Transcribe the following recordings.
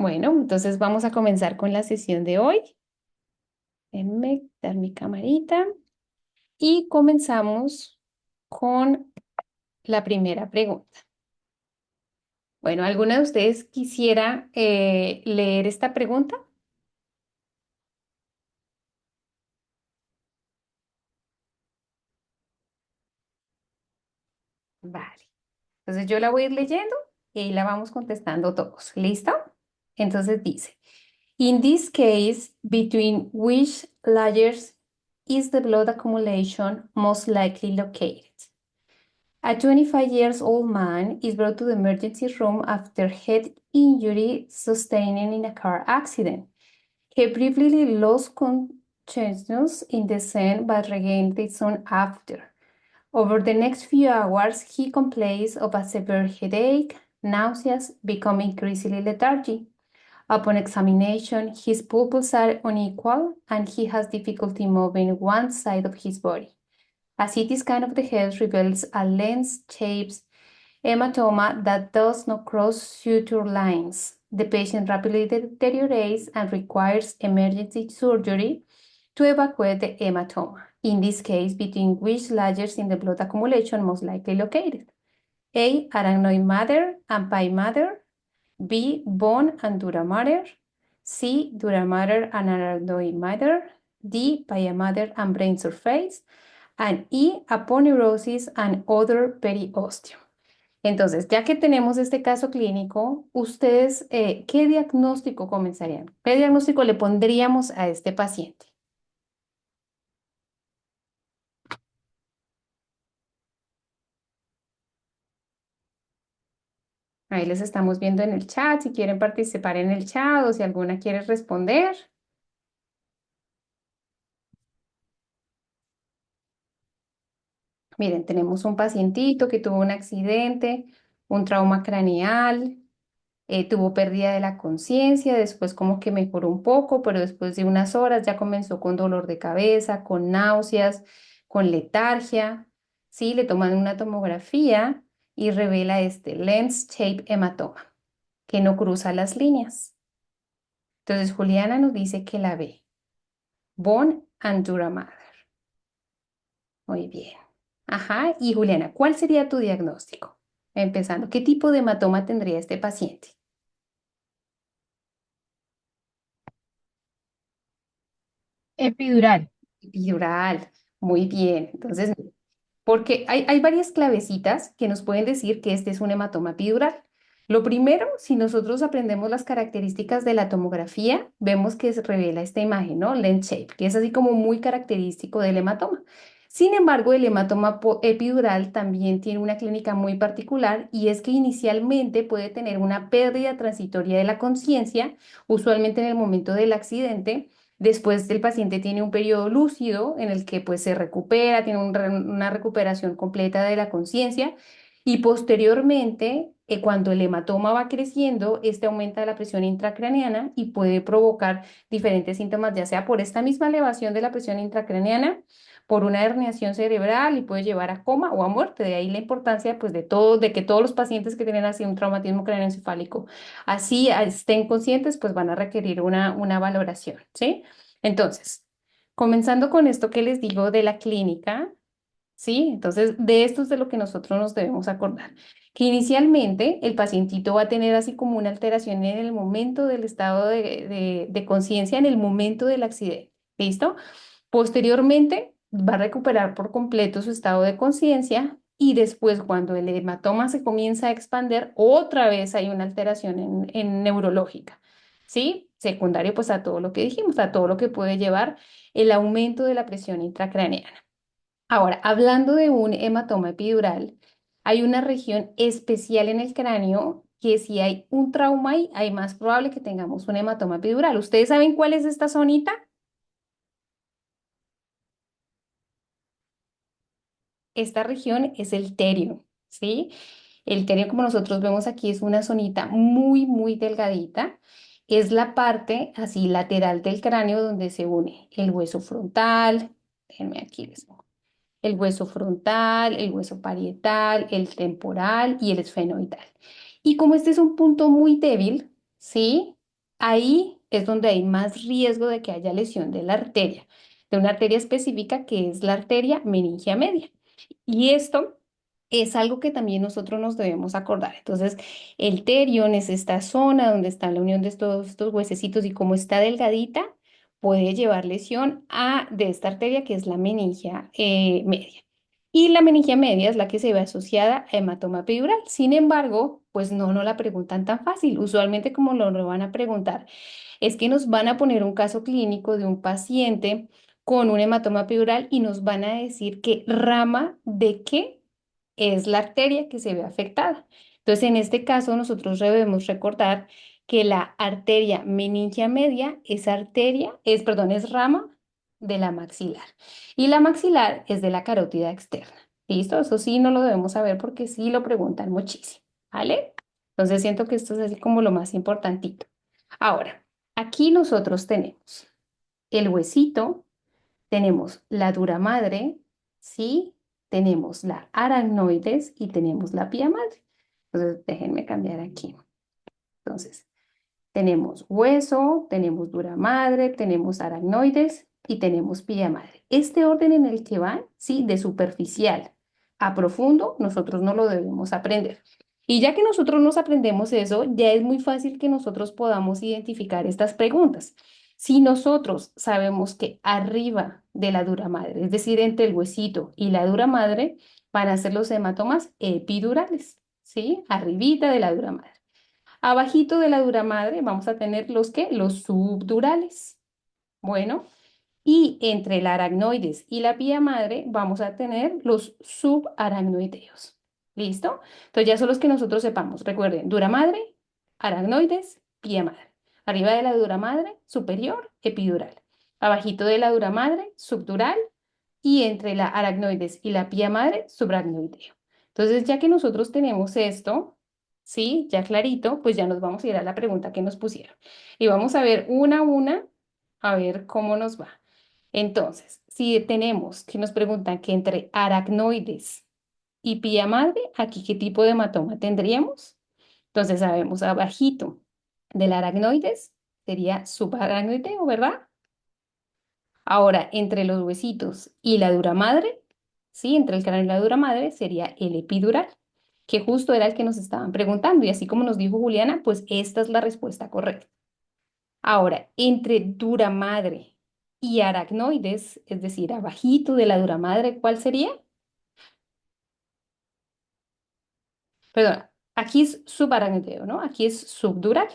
Bueno, entonces vamos a comenzar con la sesión de hoy. Déjenme dar mi camarita y comenzamos con la primera pregunta. Bueno, ¿alguna de ustedes quisiera leer esta pregunta? Vale. Entonces yo la voy a ir leyendo y ahí la vamos contestando todos. ¿Listo? Entonces dice, in this case, between which layers is the blood accumulation most likely located? A 25 years old man is brought to the emergency room after head injury sustained in a car accident. He briefly lost consciousness in the scene but regained it soon after. Over the next few hours, he complains of a severe headache, nausea, becoming increasingly lethargic. Upon examination, his pupils are unequal and he has difficulty moving one side of his body. A CT scan of the head reveals a lens-shaped hematoma that does not cross suture lines. The patient rapidly deteriorates and requires emergency surgery to evacuate the hematoma. In this case, between which layers in the blood accumulation most likely located? A. Arachnoid matter and pie matter. B. Bone and dura matter. C. Dura matter and arachnoid matter. D. Pia matter and brain surface. And E. Aponeurosis and other periosteum. Entonces, ya que tenemos este caso clínico, ustedes, ¿qué diagnóstico comenzarían? ¿Qué diagnóstico le pondríamos a este paciente? Ahí les estamos viendo en el chat, si quieren participar en el chat o si alguna quiere responder. Miren, tenemos un pacientito que tuvo un accidente, un trauma craneal, tuvo pérdida de la conciencia, después como que mejoró un poco, pero después de unas horas ya comenzó con dolor de cabeza, con náuseas, con letargia. Sí, le toman una tomografía y revela este lens shape hematoma, que no cruza las líneas. Entonces Juliana nos dice que la ve. Bone and dura matter. Muy bien. Ajá, y Juliana, ¿cuál sería tu diagnóstico? Empezando, ¿qué tipo de hematoma tendría este paciente? Epidural. Epidural. Muy bien. Entonces, porque hay varias clavecitas que nos pueden decir que este es un hematoma epidural. Lo primero, si nosotros aprendemos las características de la tomografía, vemos que se revela esta imagen, ¿no? Lens shape, que es así como muy característico del hematoma. Sin embargo, el hematoma epidural también tiene una clínica muy particular y es que inicialmente puede tener una pérdida transitoria de la conciencia, usualmente en el momento del accidente. Después el paciente tiene un periodo lúcido en el que pues se recupera, tiene una recuperación completa de la conciencia y posteriormente cuando el hematoma va creciendo, este aumenta la presión intracraneana y puede provocar diferentes síntomas, ya sea por esta misma elevación de la presión intracraneana, por una herniación cerebral y puede llevar a coma o a muerte. De ahí la importancia pues de todo, de que todos los pacientes que tienen así un traumatismo craneoencefálico así estén conscientes, pues van a requerir una valoración, ¿sí? Entonces, comenzando con esto que les digo de la clínica, ¿sí? Entonces, de esto es de lo que nosotros nos debemos acordar, que inicialmente el pacientito va a tener así como una alteración en el momento del estado de conciencia, en el momento del accidente, ¿listo? Posteriormente, va a recuperar por completo su estado de conciencia y después, cuando el hematoma se comienza a expander, otra vez hay una alteración en neurológica, ¿sí? Secundario pues a todo lo que dijimos, a todo lo que puede llevar el aumento de la presión intracraneana. Ahora, hablando de un hematoma epidural, hay una región especial en el cráneo que si hay un trauma ahí, hay más probable que tengamos un hematoma epidural. ¿Ustedes saben cuál es esta zonita? Esta región es el terio, ¿sí? El terio, como nosotros vemos aquí, es una zonita muy, muy delgadita. Es la parte así lateral del cráneo donde se une el hueso frontal, déjenme aquí les pongo, el hueso frontal, el hueso parietal, el temporal y el esfenoidal. Y como este es un punto muy débil, ¿sí? Ahí es donde hay más riesgo de que haya lesión de la arteria, de una arteria específica que es la arteria meningia media. Y esto es algo que también nosotros nos debemos acordar. Entonces, el terion es esta zona donde está la unión de estos huesecitos y como está delgadita, puede llevar lesión de esta arteria que es la meningia media. Y la meningia media es la que se ve asociada a hematoma epidural. Sin embargo, pues no la preguntan tan fácil. Usualmente como lo van a preguntar, es que nos van a poner un caso clínico de un paciente con un hematoma epidural y nos van a decir qué rama de qué es la arteria que se ve afectada. Entonces, en este caso, nosotros debemos recordar que la arteria meningia media es rama de la maxilar. Y la maxilar es de la carótida externa. ¿Listo? Eso sí no lo debemos saber porque sí lo preguntan muchísimo. ¿Vale? Entonces, siento que esto es así como lo más importantito. Ahora, aquí nosotros tenemos el huesito, tenemos la dura madre, ¿sí? Tenemos la aracnoides y tenemos la pía madre. Entonces, déjenme cambiar aquí. Entonces, tenemos hueso, tenemos dura madre, tenemos aracnoides y tenemos pía madre. Este orden en el que van, ¿sí? De superficial a profundo, nosotros no lo debemos aprender. Y ya que nosotros nos aprendemos eso, ya es muy fácil que nosotros podamos identificar estas preguntas. Si nosotros sabemos que arriba de la dura madre, es decir, entre el huesito y la dura madre, van a ser los hematomas epidurales, ¿sí? Arribita de la dura madre. Abajito de la dura madre vamos a tener los subdurales. Bueno, y entre la aracnoides y la pía madre vamos a tener los subaracnoideos. ¿Listo? Entonces ya son los que nosotros sepamos. Recuerden, dura madre, aracnoides, pía madre. Arriba de la dura madre, superior, epidural. Abajito de la dura madre, subdural. Y entre la aracnoides y la pía madre, subaracnoideo. Entonces, ya que nosotros tenemos esto, ¿sí? Ya clarito, pues ya nos vamos a ir a la pregunta que nos pusieron. Y vamos a ver una a una, a ver cómo nos va. Entonces, si tenemos que nos preguntan que entre aracnoides y pía madre, aquí qué tipo de hematoma tendríamos. Entonces, sabemos abajito del aracnoides sería subaracnoideo, ¿verdad? Ahora, entre los huesitos y la dura madre, ¿sí? Entre el cráneo y la dura madre sería el epidural, que justo era el que nos estaban preguntando. Y así como nos dijo Juliana, pues esta es la respuesta correcta. Ahora, entre dura madre y aracnoides, es decir, abajito de la dura madre, ¿cuál sería? Perdón, aquí es subaracnoideo, ¿no? Aquí es subdural.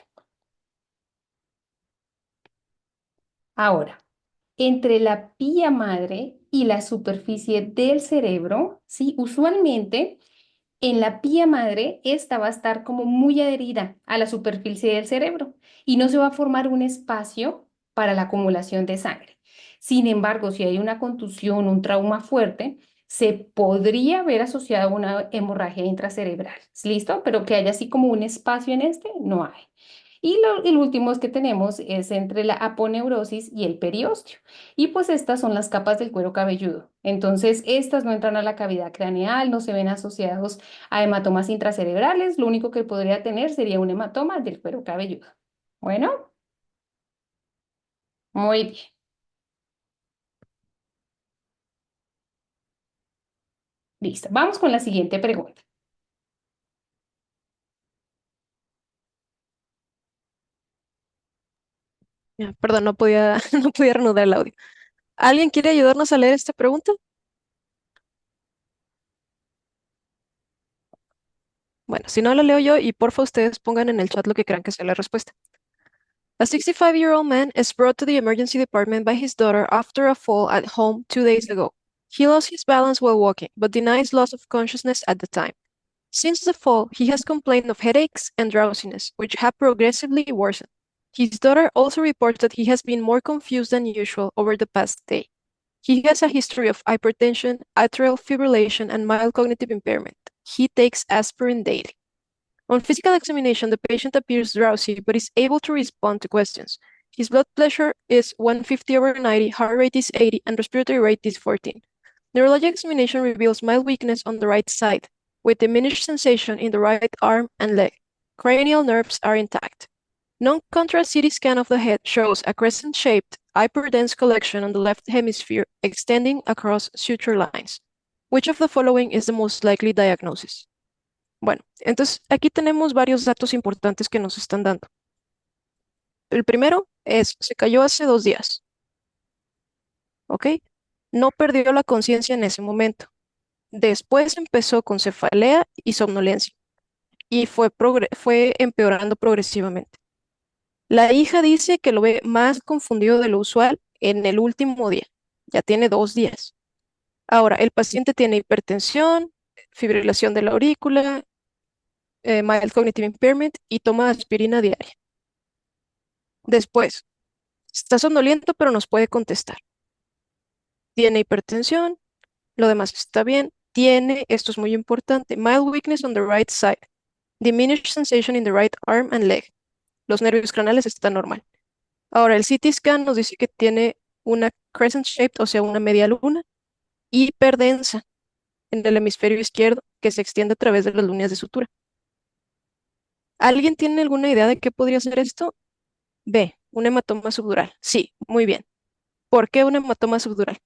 Ahora, entre la pía madre y la superficie del cerebro, ¿sí? Usualmente en la pía madre, esta va a estar como muy adherida a la superficie del cerebro y no se va a formar un espacio para la acumulación de sangre. Sin embargo, si hay una contusión, un trauma fuerte, se podría ver asociado a una hemorragia intracerebral. ¿Listo? Pero que haya así como un espacio en este, no hay. Y el último es que tenemos es entre la aponeurosis y el periósteo. Y pues estas son las capas del cuero cabelludo. Entonces, estas no entran a la cavidad craneal, no se ven asociados a hematomas intracerebrales. Lo único que podría tener sería un hematoma del cuero cabelludo. Bueno, muy bien. Listo. Vamos con la siguiente pregunta. Ya, perdón, no podía, no podía reanudar el audio. ¿Alguien quiere ayudarnos a leer esta pregunta? Bueno, si no la leo yo y porfa ustedes pongan en el chat lo que crean que sea la respuesta. A 65-year-old man is brought to the emergency department by his daughter after a fall at home 2 days ago. He lost his balance while walking, but denies loss of consciousness at the time. Since the fall, he has complained of headaches and drowsiness, which have progressively worsened. His daughter also reports that he has been more confused than usual over the past day. He has a history of hypertension, atrial fibrillation, and mild cognitive impairment. He takes aspirin daily. On physical examination, the patient appears drowsy but is able to respond to questions. His blood pressure is 150/90, heart rate is 80, and respiratory rate is 14. Neurologic examination reveals mild weakness on the right side, with diminished sensation in the right arm and leg. Cranial nerves are intact. Non-contrast CT scan of the head shows a crescent-shaped, hyperdense collection on the left hemisphere extending across suture lines. Which of the following is the most likely diagnosis? Bueno, entonces aquí tenemos varios datos importantes que nos están dando. El primero es, se cayó hace 2 días, ¿ok? No perdió la conciencia en ese momento. Después empezó con cefalea y somnolencia y fue empeorando progresivamente. La hija dice que lo ve más confundido de lo usual en el último día. Ya tiene 2 días. Ahora, el paciente tiene hipertensión, fibrilación de la aurícula, mild cognitive impairment y toma aspirina diaria. Después, está somnoliento, pero nos puede contestar. Tiene hipertensión, lo demás está bien. Tiene, esto es muy importante, mild weakness on the right side, diminished sensation in the right arm and leg. Los nervios craneales están normal. Ahora, el CT scan nos dice que tiene una crescent shaped, o sea, una media luna hiperdensa en el hemisferio izquierdo que se extiende a través de las líneas de sutura. ¿Alguien tiene alguna idea de qué podría ser esto? B, un hematoma subdural. Sí, muy bien. ¿Por qué un hematoma subdural?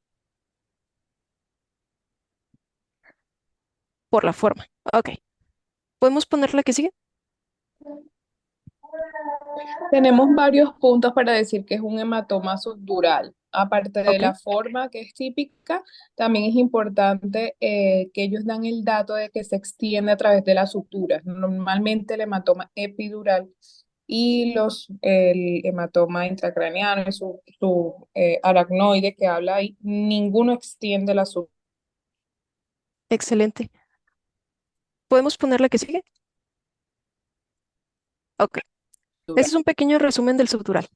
Por la forma. Ok. ¿Podemos poner la que sigue? Tenemos varios puntos para decir que es un hematoma subdural. Aparte de Ok. la forma que es típica, también es importante que ellos dan el dato de que se extiende a través de las suturas. Normalmente el hematoma epidural y el hematoma intracraneano, su aracnoide que habla ahí, ninguno extiende la sutura. Excelente. ¿Podemos poner la que sigue? Ok. Ese es un pequeño resumen del subdural.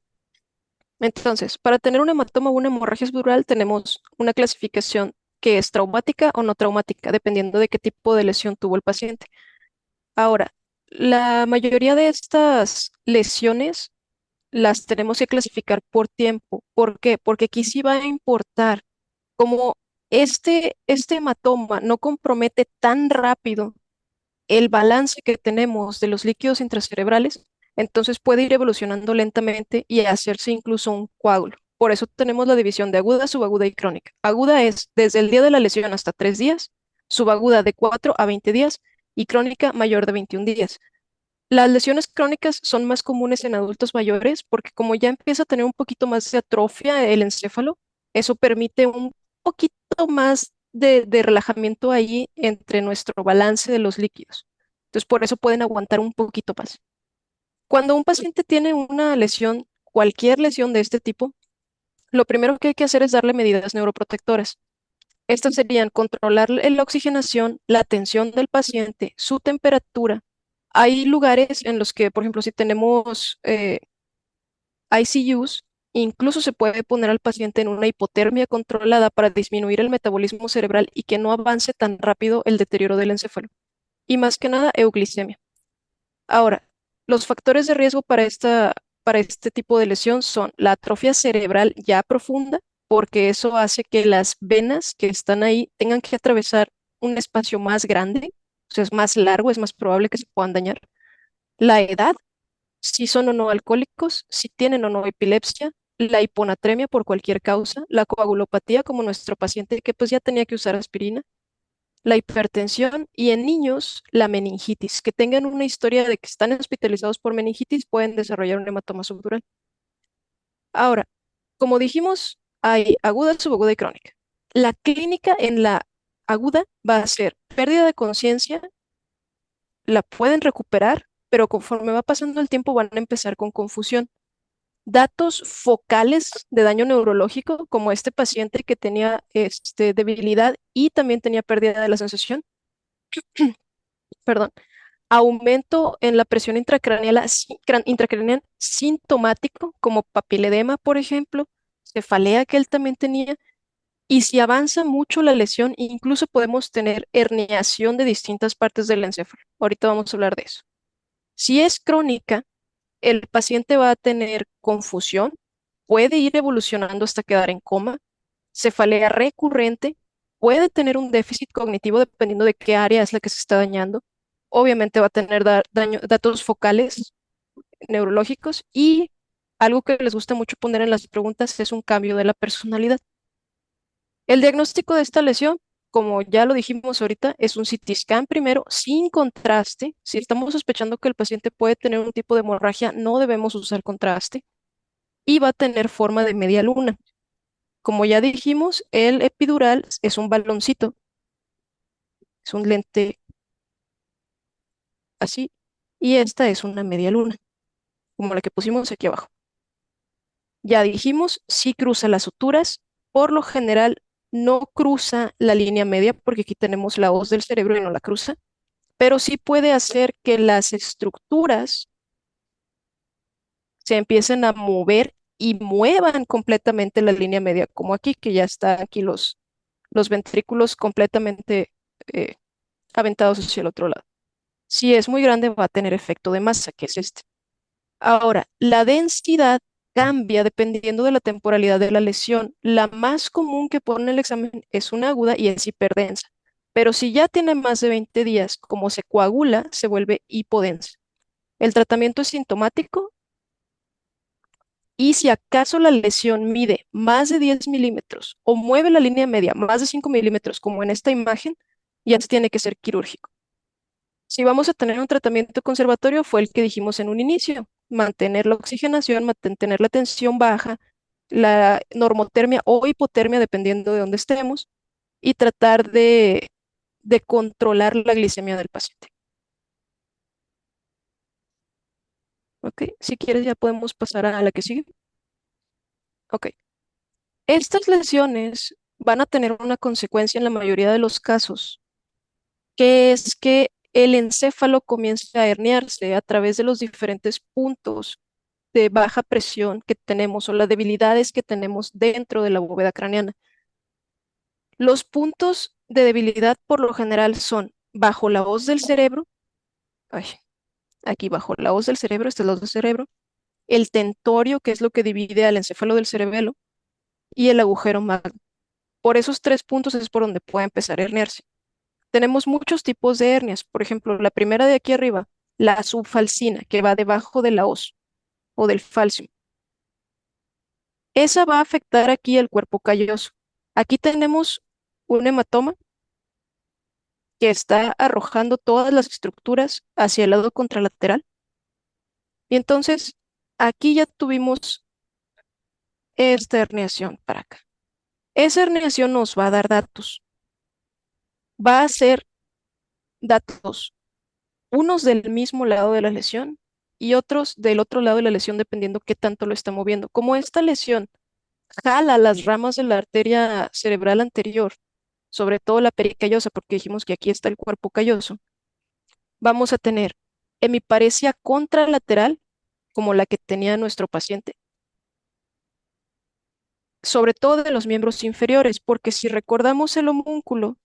Entonces, para tener un hematoma o una hemorragia subdural tenemos una clasificación que es traumática o no traumática, dependiendo de qué tipo de lesión tuvo el paciente. Ahora, la mayoría de estas lesiones las tenemos que clasificar por tiempo. ¿Por qué? Porque aquí sí va a importar como este hematoma no compromete tan rápido el balance que tenemos de los líquidos intracerebrales, entonces puede ir evolucionando lentamente y hacerse incluso un coágulo. Por eso tenemos la división de aguda, subaguda y crónica. Aguda es desde el día de la lesión hasta 3 días, subaguda de 4 a 20 días y crónica mayor de 21 días. Las lesiones crónicas son más comunes en adultos mayores porque como ya empieza a tener un poquito más de atrofia el encéfalo, eso permite un poquito más de relajamiento ahí entre nuestro balance de los líquidos. Entonces, por eso pueden aguantar un poquito más. Cuando un paciente tiene una lesión, cualquier lesión de este tipo, lo primero que hay que hacer es darle medidas neuroprotectoras. Estas serían controlar la oxigenación, la tensión del paciente, su temperatura. Hay lugares en los que, por ejemplo, si tenemos ICUs, incluso se puede poner al paciente en una hipotermia controlada para disminuir el metabolismo cerebral y que no avance tan rápido el deterioro del encéfalo. Y más que nada, euglicemia. Ahora, los factores de riesgo para este tipo de lesión son la atrofia cerebral ya profunda, porque eso hace que las venas que están ahí tengan que atravesar un espacio más grande, o sea, es más largo, es más probable que se puedan dañar. La edad, si son o no alcohólicos, si tienen o no epilepsia, la hiponatremia por cualquier causa, la coagulopatía como nuestro paciente que pues ya tenía que usar aspirina, la hipertensión y en niños la meningitis, que tengan una historia de que están hospitalizados por meningitis pueden desarrollar un hematoma subdural. Ahora, como dijimos, hay aguda, subaguda y crónica. La clínica en la aguda va a ser pérdida de conciencia, la pueden recuperar, pero conforme va pasando el tiempo van a empezar con confusión. Datos focales de daño neurológico, como este paciente que tenía debilidad y también tenía pérdida de la sensación, perdón, aumento en la presión intracraneal, intracraneal sintomático, como papiledema, por ejemplo, cefalea que él también tenía, y si avanza mucho la lesión, incluso podemos tener herniación de distintas partes del encéfalo. Ahorita vamos a hablar de eso. Si es crónica, el paciente va a tener confusión, puede ir evolucionando hasta quedar en coma, cefalea recurrente, puede tener un déficit cognitivo dependiendo de qué área es la que se está dañando. Obviamente va a tener datos focales neurológicos y algo que les gusta mucho poner en las preguntas es un cambio de la personalidad. El diagnóstico de esta lesión, como ya lo dijimos ahorita, es un CT scan primero sin contraste. Si estamos sospechando que el paciente puede tener un tipo de hemorragia, no debemos usar contraste y va a tener forma de media luna. Como ya dijimos, el epidural es un baloncito, es un lente así, y esta es una media luna, como la que pusimos aquí abajo. Ya dijimos, sí cruza las suturas, por lo general no cruza la línea media, porque aquí tenemos la hoz del cerebro y no la cruza, pero sí puede hacer que las estructuras se empiecen a mover y muevan completamente la línea media, como aquí, que ya están aquí los ventrículos completamente eh, aventados hacia el otro lado. Si es muy grande, va a tener efecto de masa, que es este. Ahora, la densidad cambia dependiendo de la temporalidad de la lesión. La más común que pone en el examen es una aguda y es hiperdensa. Pero si ya tiene más de 20 días, como se coagula, se vuelve hipodensa. El tratamiento es sintomático y si acaso la lesión mide más de 10 milímetros o mueve la línea media más de 5 milímetros, como en esta imagen, ya se tiene que ser quirúrgico. Si vamos a tener un tratamiento conservatorio, fue el que dijimos en un inicio, mantener la oxigenación, mantener la tensión baja, la normotermia o hipotermia, dependiendo de dónde estemos, y tratar de controlar la glicemia del paciente. ¿Ok? Si quieres ya podemos pasar a la que sigue. Ok. Estas lesiones van a tener una consecuencia en la mayoría de los casos, que es que el encéfalo comienza a herniarse a través de los diferentes puntos de baja presión que tenemos o las debilidades que tenemos dentro de la bóveda craneana. Los puntos de debilidad por lo general son bajo la hoz del cerebro, ay, aquí bajo la hoz del cerebro, esta es la hoz del cerebro, el tentorio, que es lo que divide al encéfalo del cerebelo, y el agujero magno. Por esos tres puntos es por donde puede empezar a herniarse. Tenemos muchos tipos de hernias. Por ejemplo, la primera de aquí arriba, la subfalcina, que va debajo de la hoz o del falcium. Esa va a afectar aquí el cuerpo calloso. Aquí tenemos un hematoma que está arrojando todas las estructuras hacia el lado contralateral. Y entonces, aquí ya tuvimos esta herniación para acá. Esa herniación nos va a dar datos. Va a ser datos, unos del mismo lado de la lesión y otros del otro lado de la lesión, dependiendo qué tanto lo está moviendo. Como esta lesión jala las ramas de la arteria cerebral anterior, sobre todo la pericallosa, porque dijimos que aquí está el cuerpo calloso, vamos a tener hemiparesia contralateral, como la que tenía nuestro paciente, sobre todo de los miembros inferiores, porque si recordamos el homúnculo,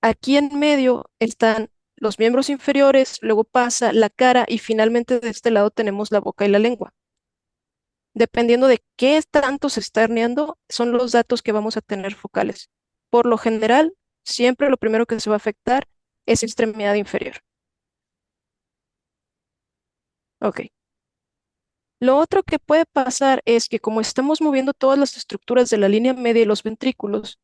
aquí en medio están los miembros inferiores, luego pasa la cara y finalmente de este lado tenemos la boca y la lengua. Dependiendo de qué tanto se está herniando, son los datos que vamos a tener focales. Por lo general, siempre lo primero que se va a afectar es extremidad inferior. Ok. Lo otro que puede pasar es que como estamos moviendo todas las estructuras de la línea media y los ventrículos,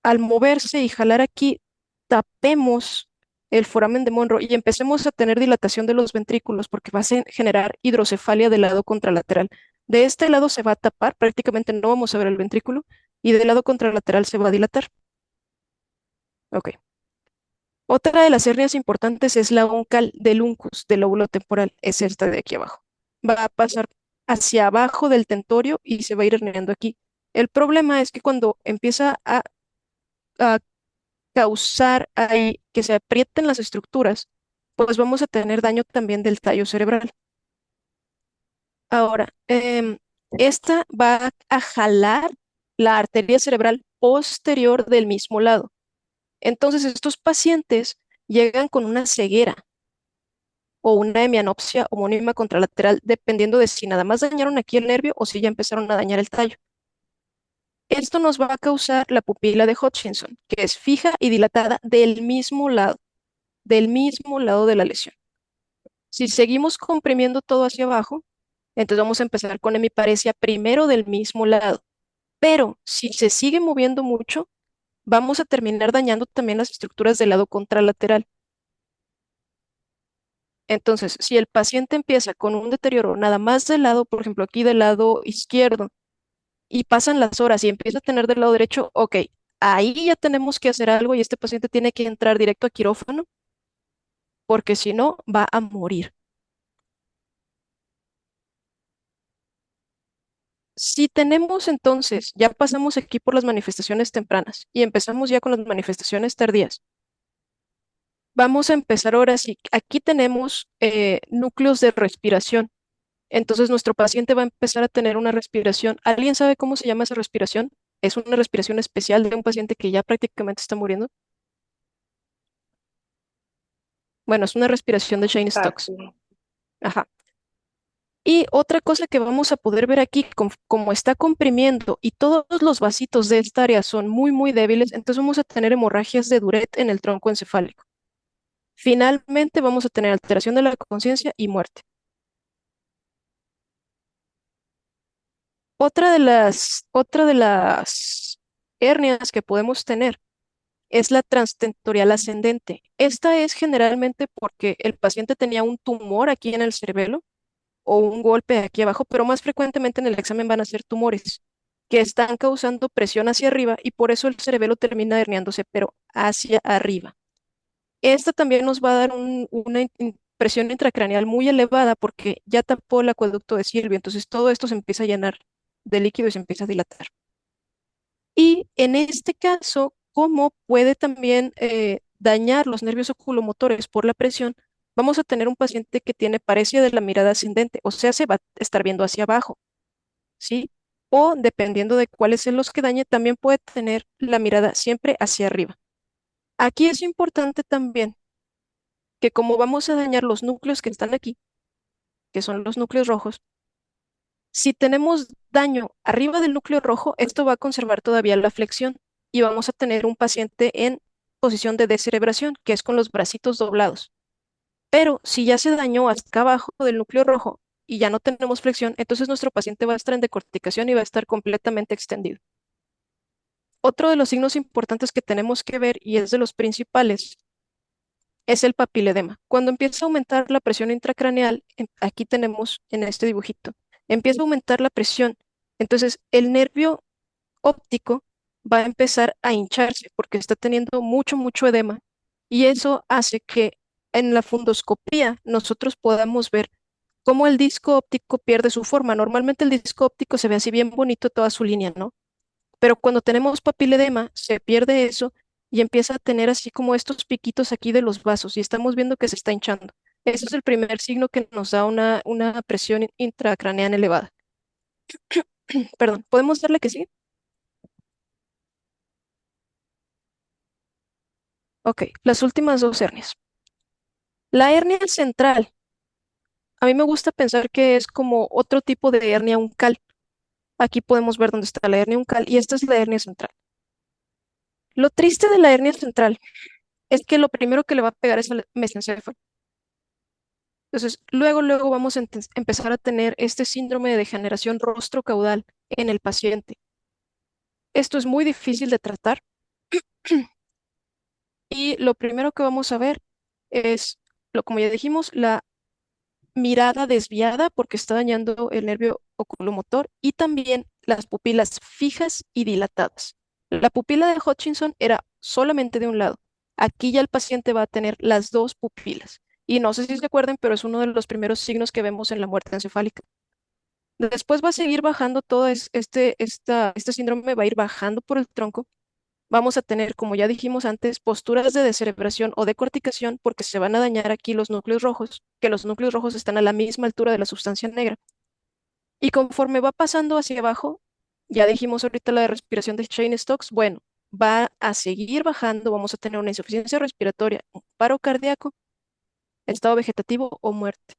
al moverse y jalar aquí, tapemos el foramen de Monro y empecemos a tener dilatación de los ventrículos porque va a generar hidrocefalia del lado contralateral. De este lado se va a tapar, prácticamente no vamos a ver el ventrículo, y del lado contralateral se va a dilatar. Ok. Otra de las hernias importantes es la uncal del uncus, del lóbulo temporal, es esta de aquí abajo. Va a pasar hacia abajo del tentorio y se va a ir herniando aquí. El problema es que cuando empieza a causar ahí que se aprieten las estructuras, pues vamos a tener daño también del tallo cerebral. Ahora, esta va a jalar la arteria cerebral posterior del mismo lado. Entonces, estos pacientes llegan con una ceguera o una hemianopsia homónima contralateral, dependiendo de si nada más dañaron aquí el nervio o si ya empezaron a dañar el tallo. Esto nos va a causar la pupila de Hutchinson, que es fija y dilatada del mismo lado de la lesión. Si seguimos comprimiendo todo hacia abajo, entonces vamos a empezar con hemiparesia primero del mismo lado. Pero si se sigue moviendo mucho, vamos a terminar dañando también las estructuras del lado contralateral. Entonces, si el paciente empieza con un deterioro nada más del lado, por ejemplo, aquí del lado izquierdo, y pasan las horas y empieza a tener del lado derecho, ok, ahí ya tenemos que hacer algo y este paciente tiene que entrar directo a quirófano porque si no va a morir. Si tenemos entonces, ya pasamos aquí por las manifestaciones tempranas y empezamos ya con las manifestaciones tardías. Vamos a empezar ahora sí. Aquí tenemos núcleos de respiración. Entonces nuestro paciente va a empezar a tener una respiración. ¿Alguien sabe cómo se llama esa respiración? Es una respiración especial de un paciente que ya prácticamente está muriendo. Bueno, es una respiración de Cheyne-Stokes. Fácil. Ajá. Y otra cosa que vamos a poder ver aquí, como está comprimiendo y todos los vasitos de esta área son muy, muy débiles, entonces vamos a tener hemorragias de Duret en el tronco encefálico. Finalmente vamos a tener alteración de la conciencia y muerte. Otra de las hernias que podemos tener es la transtentorial ascendente. Esta es generalmente porque el paciente tenía un tumor aquí en el cerebelo o un golpe aquí abajo, pero más frecuentemente en el examen van a ser tumores que están causando presión hacia arriba y por eso el cerebelo termina herniándose, pero hacia arriba. Esta también nos va a dar una presión intracraneal muy elevada porque ya tapó el acueducto de Silvio, entonces todo esto se empieza a llenar de líquido y se empieza a dilatar. Y en este caso, como puede también dañar los nervios oculomotores por la presión, vamos a tener un paciente que tiene paresia de la mirada ascendente, o sea, se va a estar viendo hacia abajo, ¿sí? O dependiendo de cuáles sean los que dañe, también puede tener la mirada siempre hacia arriba. Aquí es importante también que como vamos a dañar los núcleos que están aquí, que son los núcleos rojos, si tenemos daño arriba del núcleo rojo, esto va a conservar todavía la flexión y vamos a tener un paciente en posición de descerebración, que es con los bracitos doblados. Pero si ya se dañó hasta abajo del núcleo rojo y ya no tenemos flexión, entonces nuestro paciente va a estar en decorticación y va a estar completamente extendido. Otro de los signos importantes que tenemos que ver, y es de los principales, es el papiledema. Cuando empieza a aumentar la presión intracraneal, aquí tenemos en este dibujito, empieza a aumentar la presión. Entonces, el nervio óptico va a empezar a hincharse porque está teniendo mucho, mucho edema. Y eso hace que en la fundoscopía nosotros podamos ver cómo el disco óptico pierde su forma. Normalmente el disco óptico se ve así bien bonito toda su línea, ¿no? Pero cuando tenemos papiledema, se pierde eso y empieza a tener así como estos piquitos aquí de los vasos y estamos viendo que se está hinchando. Ese es el primer signo que nos da una presión intracraneal elevada. Perdón, ¿podemos darle que sí? Ok, las últimas dos hernias. La hernia central, a mí me gusta pensar que es como otro tipo de hernia uncal. Aquí podemos ver dónde está la hernia uncal y esta es la hernia central. Lo triste de la hernia central es que lo primero que le va a pegar es el mesencéfalo. Entonces, luego vamos a empezar a tener este síndrome de degeneración rostro-caudal en el paciente. Esto es muy difícil de tratar y lo primero que vamos a ver es, como ya dijimos, la mirada desviada porque está dañando el nervio oculomotor y también las pupilas fijas y dilatadas. La pupila de Hutchinson era solamente de un lado. Aquí ya el paciente va a tener las dos pupilas. Y no sé si se acuerdan, pero es uno de los primeros signos que vemos en la muerte encefálica. Después va a seguir bajando todo este síndrome, va a ir bajando por el tronco. Vamos a tener, como ya dijimos antes, posturas de descerebración o de corticación porque se van a dañar aquí los núcleos rojos, que los núcleos rojos están a la misma altura de la sustancia negra. Y conforme va pasando hacia abajo, ya dijimos ahorita la de respiración de Cheyne-Stokes, bueno, va a seguir bajando, vamos a tener una insuficiencia respiratoria, un paro cardíaco, estado vegetativo o muerte.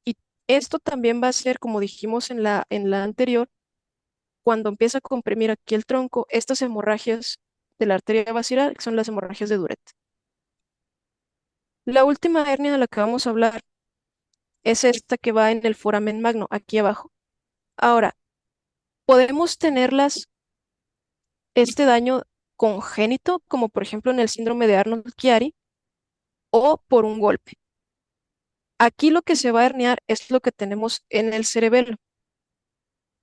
Y esto también va a ser, como dijimos en la anterior, cuando empieza a comprimir aquí el tronco, estas hemorragias de la arteria basilar, que son las hemorragias de Duret. La última hernia de la que vamos a hablar es esta que va en el foramen magno, aquí abajo. Ahora, podemos tenerlas, este daño congénito, como por ejemplo en el síndrome de Arnold-Chiari, o por un golpe. Aquí lo que se va a herniar es lo que tenemos en el cerebelo,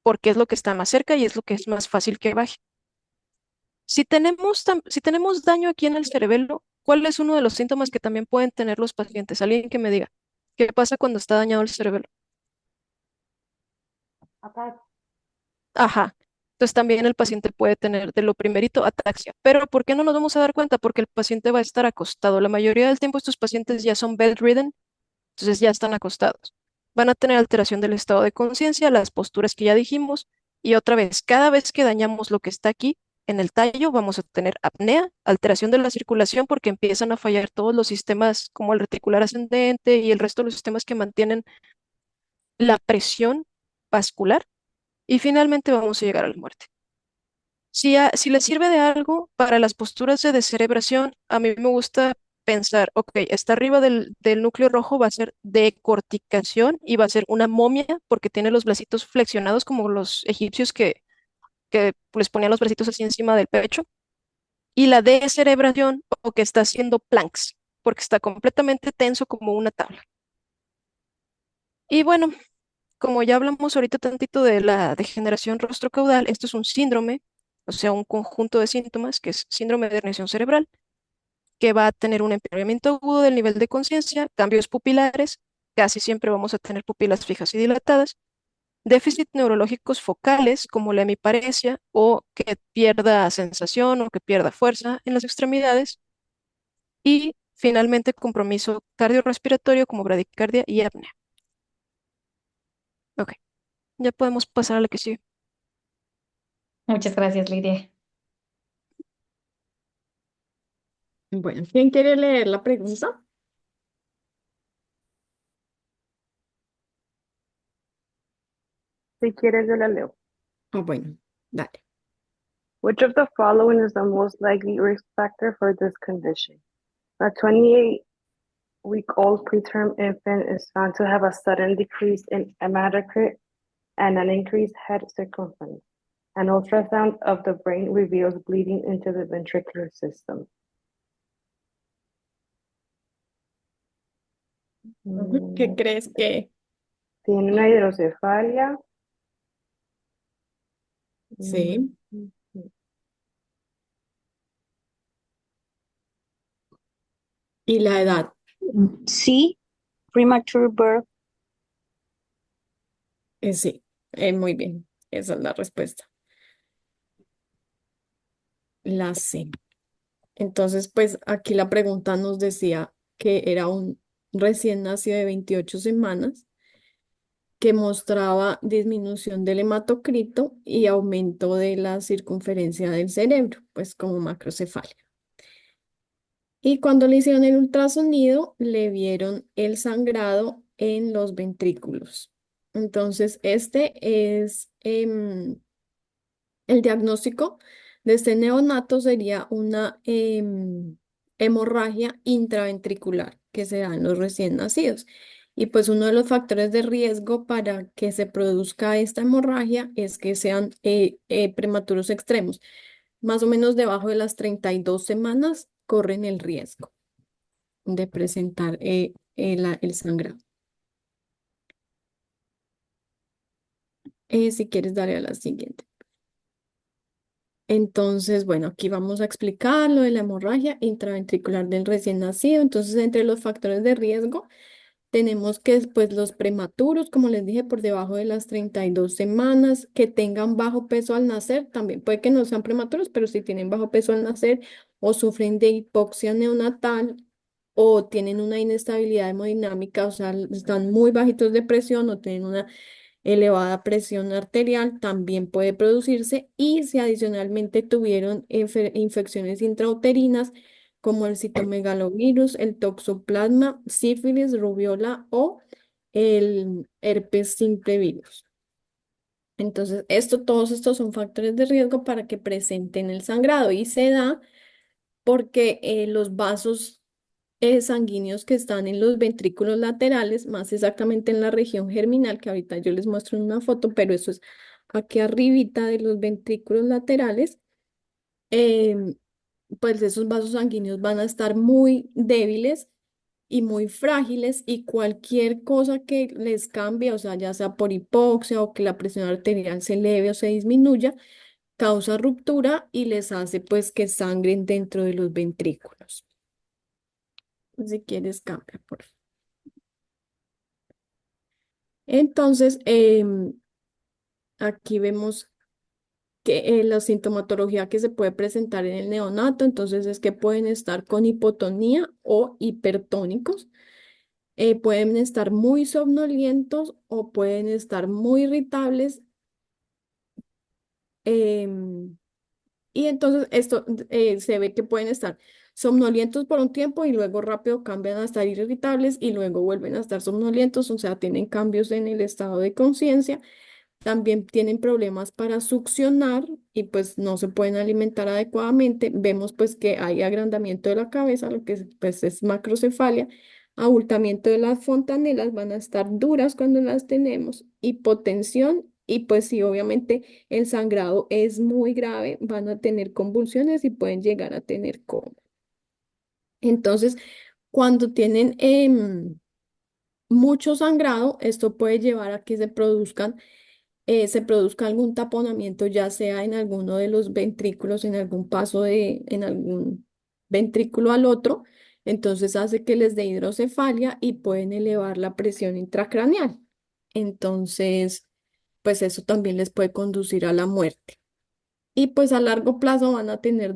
porque es lo que está más cerca y es lo que es más fácil que baje. Si tenemos daño aquí en el cerebelo, ¿cuál es uno de los síntomas que también pueden tener los pacientes? Alguien que me diga, ¿qué pasa cuando está dañado el cerebelo? Ajá. Entonces también el paciente puede tener de lo primerito ataxia. Pero ¿por qué no nos vamos a dar cuenta? Porque el paciente va a estar acostado. La mayoría del tiempo estos pacientes ya son bedridden, entonces ya están acostados. Van a tener alteración del estado de conciencia, las posturas que ya dijimos, y otra vez, cada vez que dañamos lo que está aquí en el tallo, vamos a tener apnea, alteración de la circulación, porque empiezan a fallar todos los sistemas como el reticular ascendente y el resto de los sistemas que mantienen la presión vascular, y finalmente vamos a llegar a la muerte. Si les sirve de algo para las posturas de descerebración, a mí me gusta pensar, ok, está arriba del núcleo rojo, va a ser decorticación y va a ser una momia porque tiene los bracitos flexionados como los egipcios que les ponían los bracitos así encima del pecho. Y la descerebración, o que está haciendo planks, porque está completamente tenso como una tabla. Y bueno, como ya hablamos ahorita tantito de la degeneración rostrocaudal, esto es un síndrome, o sea, un conjunto de síntomas que es síndrome de herniación cerebral, que va a tener un empeoramiento agudo del nivel de conciencia, cambios pupilares, casi siempre vamos a tener pupilas fijas y dilatadas, déficit neurológicos focales como la hemiparesia o que pierda sensación o que pierda fuerza en las extremidades y finalmente compromiso cardiorrespiratorio como bradicardia y apnea. Ok, ya podemos pasar a la que sigue. Muchas gracias, Lidia. Bueno, ¿quién quiere leer la pregunta? Si quieres, yo la leo. Ah, bueno, dale. Which of the following is the most likely risk factor for this condition? A 28-week-old preterm infant is found to have a sudden decrease in hematocrit and an increased head circumference. An ultrasound of the brain reveals bleeding into the ventricular system. ¿Qué crees que? Tiene una hidrocefalia. Sí. ¿Y la edad? C, premature birth. Sí, muy bien. Esa es la respuesta. La C. Entonces, pues aquí la pregunta nos decía que era un recién nacido de 28 semanas que mostraba disminución del hematocrito y aumento de la circunferencia del cerebro, pues como macrocefalia. Y cuando le hicieron el ultrasonido, le vieron el sangrado en los ventrículos. Entonces, este es el diagnóstico de este neonato sería una hemorragia intraventricular que se da en los recién nacidos. Y pues uno de los factores de riesgo para que se produzca esta hemorragia es que sean prematuros extremos. Más o menos debajo de las 32 semanas corren el riesgo de presentar el sangrado. Si quieres, darle a la siguiente. Entonces, bueno, aquí vamos a explicar lo de la hemorragia intraventricular del recién nacido. Entonces, entre los factores de riesgo, tenemos que después los prematuros, como les dije, por debajo de las 32 semanas, que tengan bajo peso al nacer, también puede que no sean prematuros, pero si tienen bajo peso al nacer o sufren de hipoxia neonatal o tienen una inestabilidad hemodinámica, o sea, están muy bajitos de presión o tienen una elevada presión arterial también puede producirse y si adicionalmente tuvieron infecciones intrauterinas como el citomegalovirus, el toxoplasma, sífilis, rubiola o el herpes simple virus. Entonces, todos estos son factores de riesgo para que presenten el sangrado y se da porque los vasos sanguíneos que están en los ventrículos laterales, más exactamente en la región germinal, que ahorita yo les muestro en una foto, pero eso es aquí arribita de los ventrículos laterales. em, pues esos vasos sanguíneos van a estar muy débiles y muy frágiles y cualquier cosa que les cambie, o sea, ya sea por hipoxia o que la presión arterial se eleve o se disminuya, causa ruptura y les hace pues que sangren dentro de los ventrículos. Si quieres, cambia, por favor. Entonces, aquí vemos que la sintomatología que se puede presentar en el neonato, entonces es que pueden estar con hipotonía o hipertónicos, pueden estar muy somnolientos o pueden estar muy irritables. em, y entonces esto se ve que pueden estar somnolientos por un tiempo y luego rápido cambian a estar irritables y luego vuelven a estar somnolientos, o sea, tienen cambios en el estado de conciencia. También tienen problemas para succionar y pues no se pueden alimentar adecuadamente. Vemos pues que hay agrandamiento de la cabeza, lo que pues es macrocefalia, abultamiento de las fontanelas, van a estar duras cuando las tenemos, hipotensión y pues sí, obviamente el sangrado es muy grave, van a tener convulsiones y pueden llegar a tener coma. Entonces, cuando tienen mucho sangrado, esto puede llevar a que se produzca algún taponamiento, ya sea en alguno de los ventrículos, en algún paso en algún ventrículo al otro, entonces hace que les dé hidrocefalia y pueden elevar la presión intracraneal. Entonces, pues eso también les puede conducir a la muerte. Y pues a largo plazo van a tener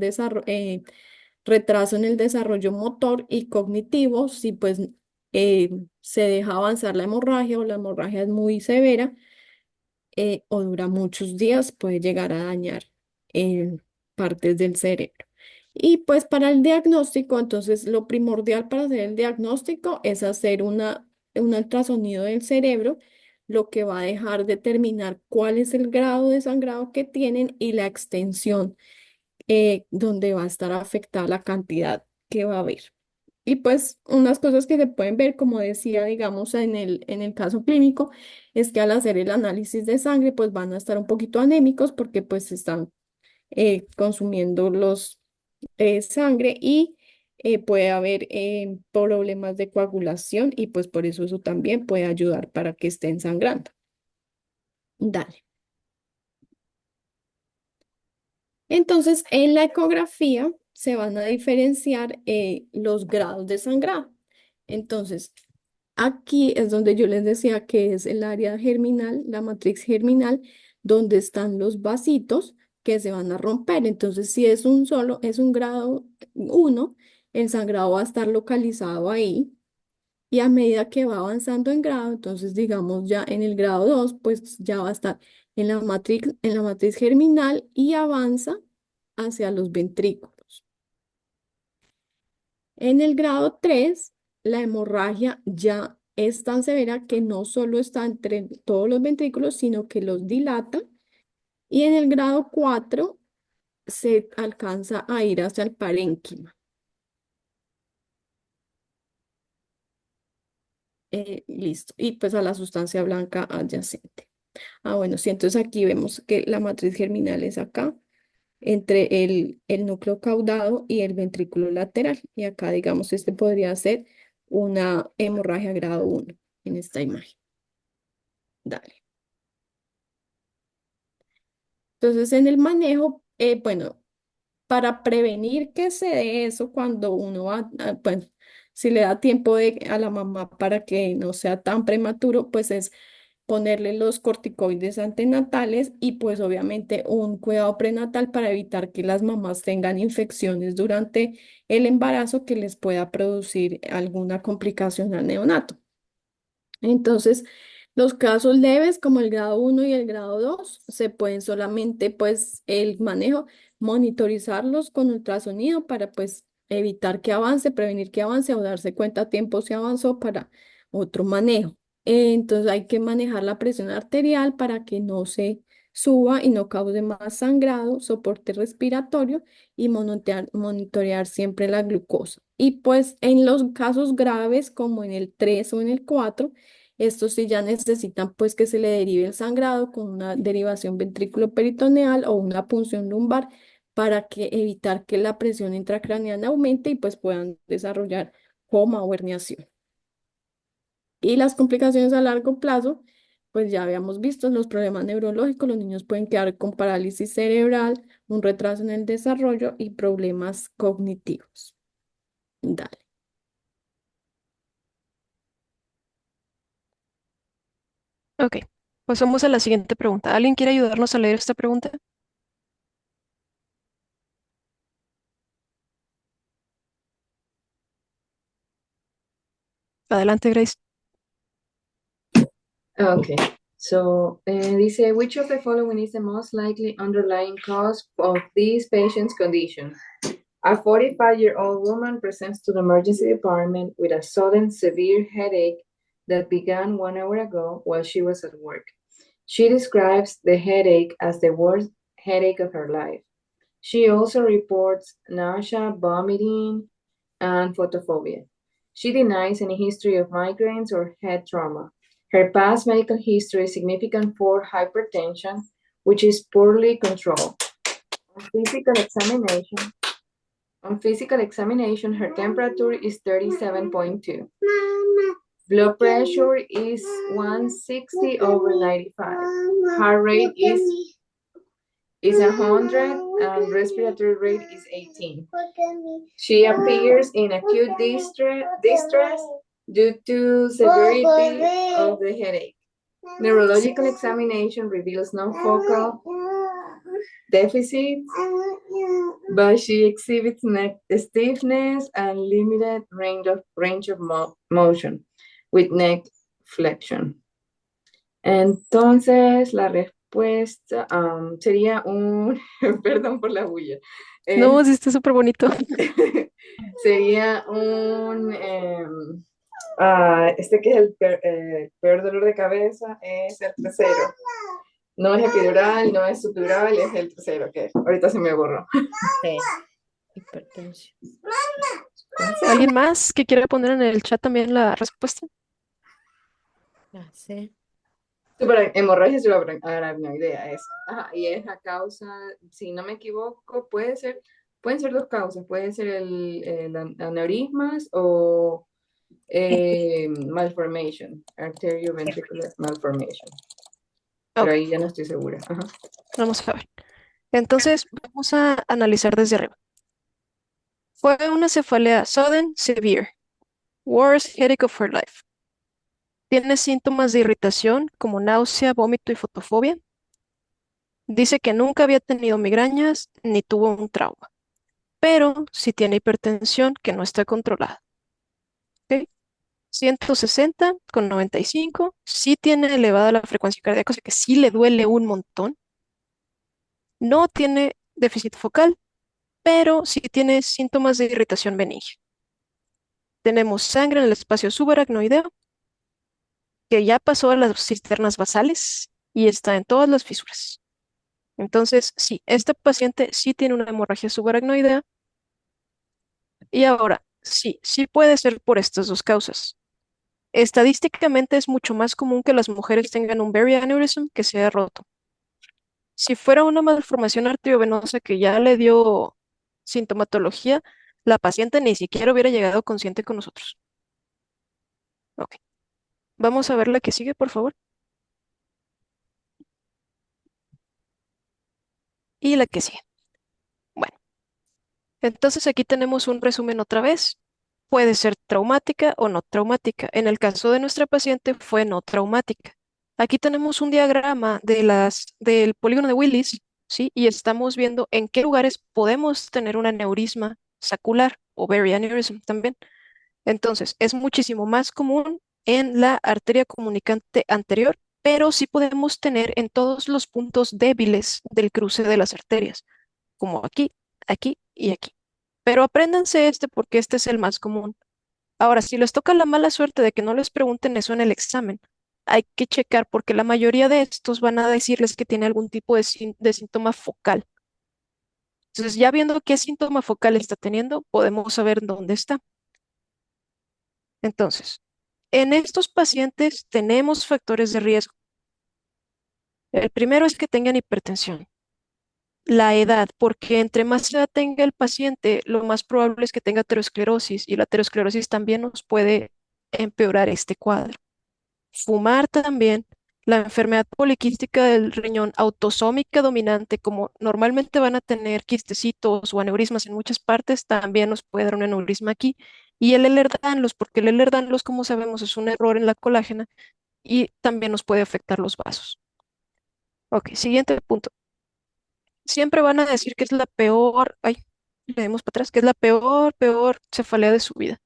retraso en el desarrollo motor y cognitivo si pues se deja avanzar la hemorragia o la hemorragia es muy severa o dura muchos días, puede llegar a dañar eh, partes del cerebro. Y pues para el diagnóstico, entonces lo primordial para hacer el diagnóstico es hacer un ultrasonido del cerebro, lo que va a dejar determinar cuál es el grado de sangrado que tienen y la extensión donde va a estar afectada la cantidad que va a haber. Y pues unas cosas que se pueden ver, como decía, digamos, en el caso clínico, es que al hacer el análisis de sangre, pues van a estar un poquito anémicos porque pues están consumiendo los sangre y puede haber problemas de coagulación y pues por eso también puede ayudar para que estén sangrando. Dale. Entonces, en la ecografía se van a diferenciar los grados de sangrado. Entonces, aquí es donde yo les decía que es el área germinal, la matriz germinal, donde están los vasitos que se van a romper. Entonces, si es es un grado 1, el sangrado va a estar localizado ahí. Y a medida que va avanzando en grado, entonces digamos ya en el grado 2 pues ya va a estar en la matriz germinal y avanza hacia los ventrículos. En el grado 3 la hemorragia ya es tan severa que no solo está entre todos los ventrículos, sino que los dilata. Y en el grado 4 se alcanza a ir hacia el parénquima. Listo. Y pues a la sustancia blanca adyacente. Ah, bueno, sí, entonces aquí vemos que la matriz germinal es acá, entre el núcleo caudado y el ventrículo lateral. Y acá, digamos, este podría ser una hemorragia grado 1 en esta imagen. Dale. Entonces, en el manejo, bueno, para prevenir que se dé eso cuando uno va, bueno, si le da tiempo a la mamá para que no sea tan prematuro, pues es ponerle los corticoides antenatales y pues obviamente un cuidado prenatal para evitar que las mamás tengan infecciones durante el embarazo que les pueda producir alguna complicación al neonato. Entonces, los casos leves como el grado 1 y el grado 2 se pueden solamente pues el manejo, monitorizarlos con ultrasonido para pues evitar que avance, prevenir que avance o darse cuenta a tiempo si avanzó para otro manejo. Entonces hay que manejar la presión arterial para que no se suba y no cause más sangrado, soporte respiratorio y monitorear siempre la glucosa. Y pues en los casos graves, como en el 3 o en el 4, estos sí ya necesitan pues que se le derive el sangrado con una derivación ventrículo-peritoneal o una punción lumbar para que evitar que la presión intracraneal aumente y pues puedan desarrollar coma o herniación. Y las complicaciones a largo plazo, pues ya habíamos visto los problemas neurológicos, los niños pueden quedar con parálisis cerebral, un retraso en el desarrollo y problemas cognitivos. Dale. Ok, pasamos a la siguiente pregunta. ¿Alguien quiere ayudarnos a leer esta pregunta? Adelante, Grace. Okay, so dice, which of the following is the most likely underlying cause of this patient's condition? A 45-year-old woman presents to the emergency department with a sudden severe headache that began 1 hour ago while she was at work. She describes the headache as the worst headache of her life. She also reports nausea, vomiting, and photophobia. She denies any history of migraines or head trauma. Her past medical history is significant for hypertension, which is poorly controlled. On physical examination, her temperature is 37.2. Blood pressure is 160 over 95. Heart rate is 100 and respiratory rate is 18. She appears in acute distress due to severity of the headache. Neurological examination reveals no focal deficits, but she exhibits neck stiffness and limited range of motion with neck flexion. Entonces, la respuesta sería un, perdón por la bulla. No, sí está súper bonito. Sería un, este que es el peor dolor de cabeza, es el tercero. No es epidural, no es subdural, es el tercero, que ahorita se me borró. Hipertensión. ¿Alguien más que quiera poner en el chat también la respuesta? Sí. Hemorragia subaracnoidea es. Ajá, y es a causa, si no me equivoco, pueden ser dos causas. Puede ser el aneurismas o malformation, arterioventricular malformation. Pero Ok. ahí ya no estoy segura. Ajá. Vamos a ver. Entonces, vamos a analizar desde arriba. Fue una cefalea sudden, severe, worst headache of her life. Tiene síntomas de irritación como náusea, vómito y fotofobia. Dice que nunca había tenido migrañas ni tuvo un trauma, pero sí tiene hipertensión que no está controlada. ¿Ok? 160/95, sí tiene elevada la frecuencia cardíaca, o sea que sí le duele un montón. No tiene déficit focal, pero sí tiene síntomas de irritación benigna. Tenemos sangre en el espacio subaracnoideo, que ya pasó a las cisternas basales y está en todas las fisuras. Entonces, sí, este paciente sí tiene una hemorragia subaracnoidea. Y ahora, sí puede ser por estas dos causas. Estadísticamente es mucho más común que las mujeres tengan un Berry aneurysm que sea roto. Si fuera una malformación arteriovenosa que ya le dio sintomatología, la paciente ni siquiera hubiera llegado consciente con nosotros. Ok. Vamos a ver la que sigue, por favor. Y la que sigue. Bueno, entonces aquí tenemos un resumen otra vez. Puede ser traumática o no traumática. En el caso de nuestra paciente fue no traumática. Aquí tenemos un diagrama del polígono de Willis, ¿sí? Y estamos viendo en qué lugares podemos tener un aneurisma sacular o Berry aneurysm también. Entonces, es muchísimo más común en la arteria comunicante anterior, pero sí podemos tener en todos los puntos débiles del cruce de las arterias, como aquí, aquí y aquí. Pero apréndanse este porque este es el más común. Ahora, si les toca la mala suerte de que no les pregunten eso en el examen, hay que checar porque la mayoría de estos van a decirles que tiene algún tipo de síntoma focal. Entonces, ya viendo qué síntoma focal está teniendo, podemos saber dónde está. Entonces, en estos pacientes tenemos factores de riesgo. El primero es que tengan hipertensión. La edad, porque entre más edad tenga el paciente, lo más probable es que tenga aterosclerosis y la aterosclerosis también nos puede empeorar este cuadro. Fumar también, la enfermedad poliquística del riñón autosómica dominante, como normalmente van a tener quistecitos o aneurismas en muchas partes, también nos puede dar un aneurisma aquí. Y el Ehlers-Danlos, porque el Ehlers-Danlos, como sabemos, es un error en la colágena y también nos puede afectar los vasos. Ok, siguiente punto. Siempre van a decir que es la peor, ay, leemos para atrás, que es la peor cefalea de su vida.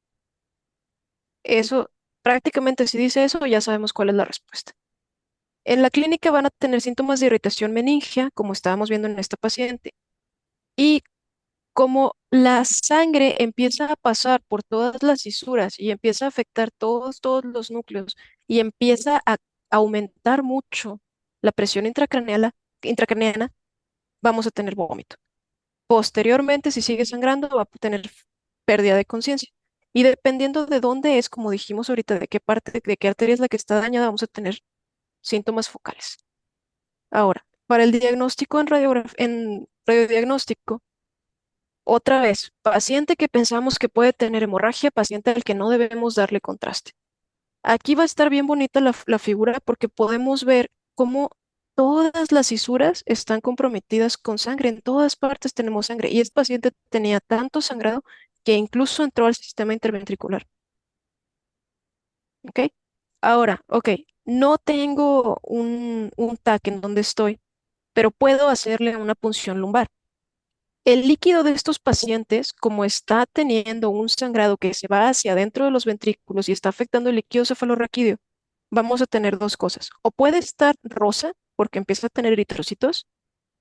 Eso, prácticamente si dice eso, ya sabemos cuál es la respuesta. En la clínica van a tener síntomas de irritación meningia, como estábamos viendo en esta paciente, y como la sangre empieza a pasar por todas las fisuras y empieza a afectar todos los núcleos y empieza a aumentar mucho la presión intracraneana, vamos a tener vómito. Posteriormente, si sigue sangrando, va a tener pérdida de conciencia. Y dependiendo de dónde es, como dijimos ahorita, de qué parte, de qué arteria es la que está dañada, vamos a tener síntomas focales. Ahora, para el diagnóstico en radiodiagnóstico, otra vez, paciente que pensamos que puede tener hemorragia, paciente al que no debemos darle contraste. Aquí va a estar bien bonita la figura porque podemos ver cómo todas las fisuras están comprometidas con sangre. En todas partes tenemos sangre. Y este paciente tenía tanto sangrado que incluso entró al sistema interventricular. ¿Ok? Ahora, ok, no tengo un TAC en donde estoy, pero puedo hacerle una punción lumbar. El líquido de estos pacientes, como está teniendo un sangrado que se va hacia adentro de los ventrículos y está afectando el líquido cefalorraquídeo, vamos a tener dos cosas. O puede estar rosa, porque empieza a tener eritrocitos,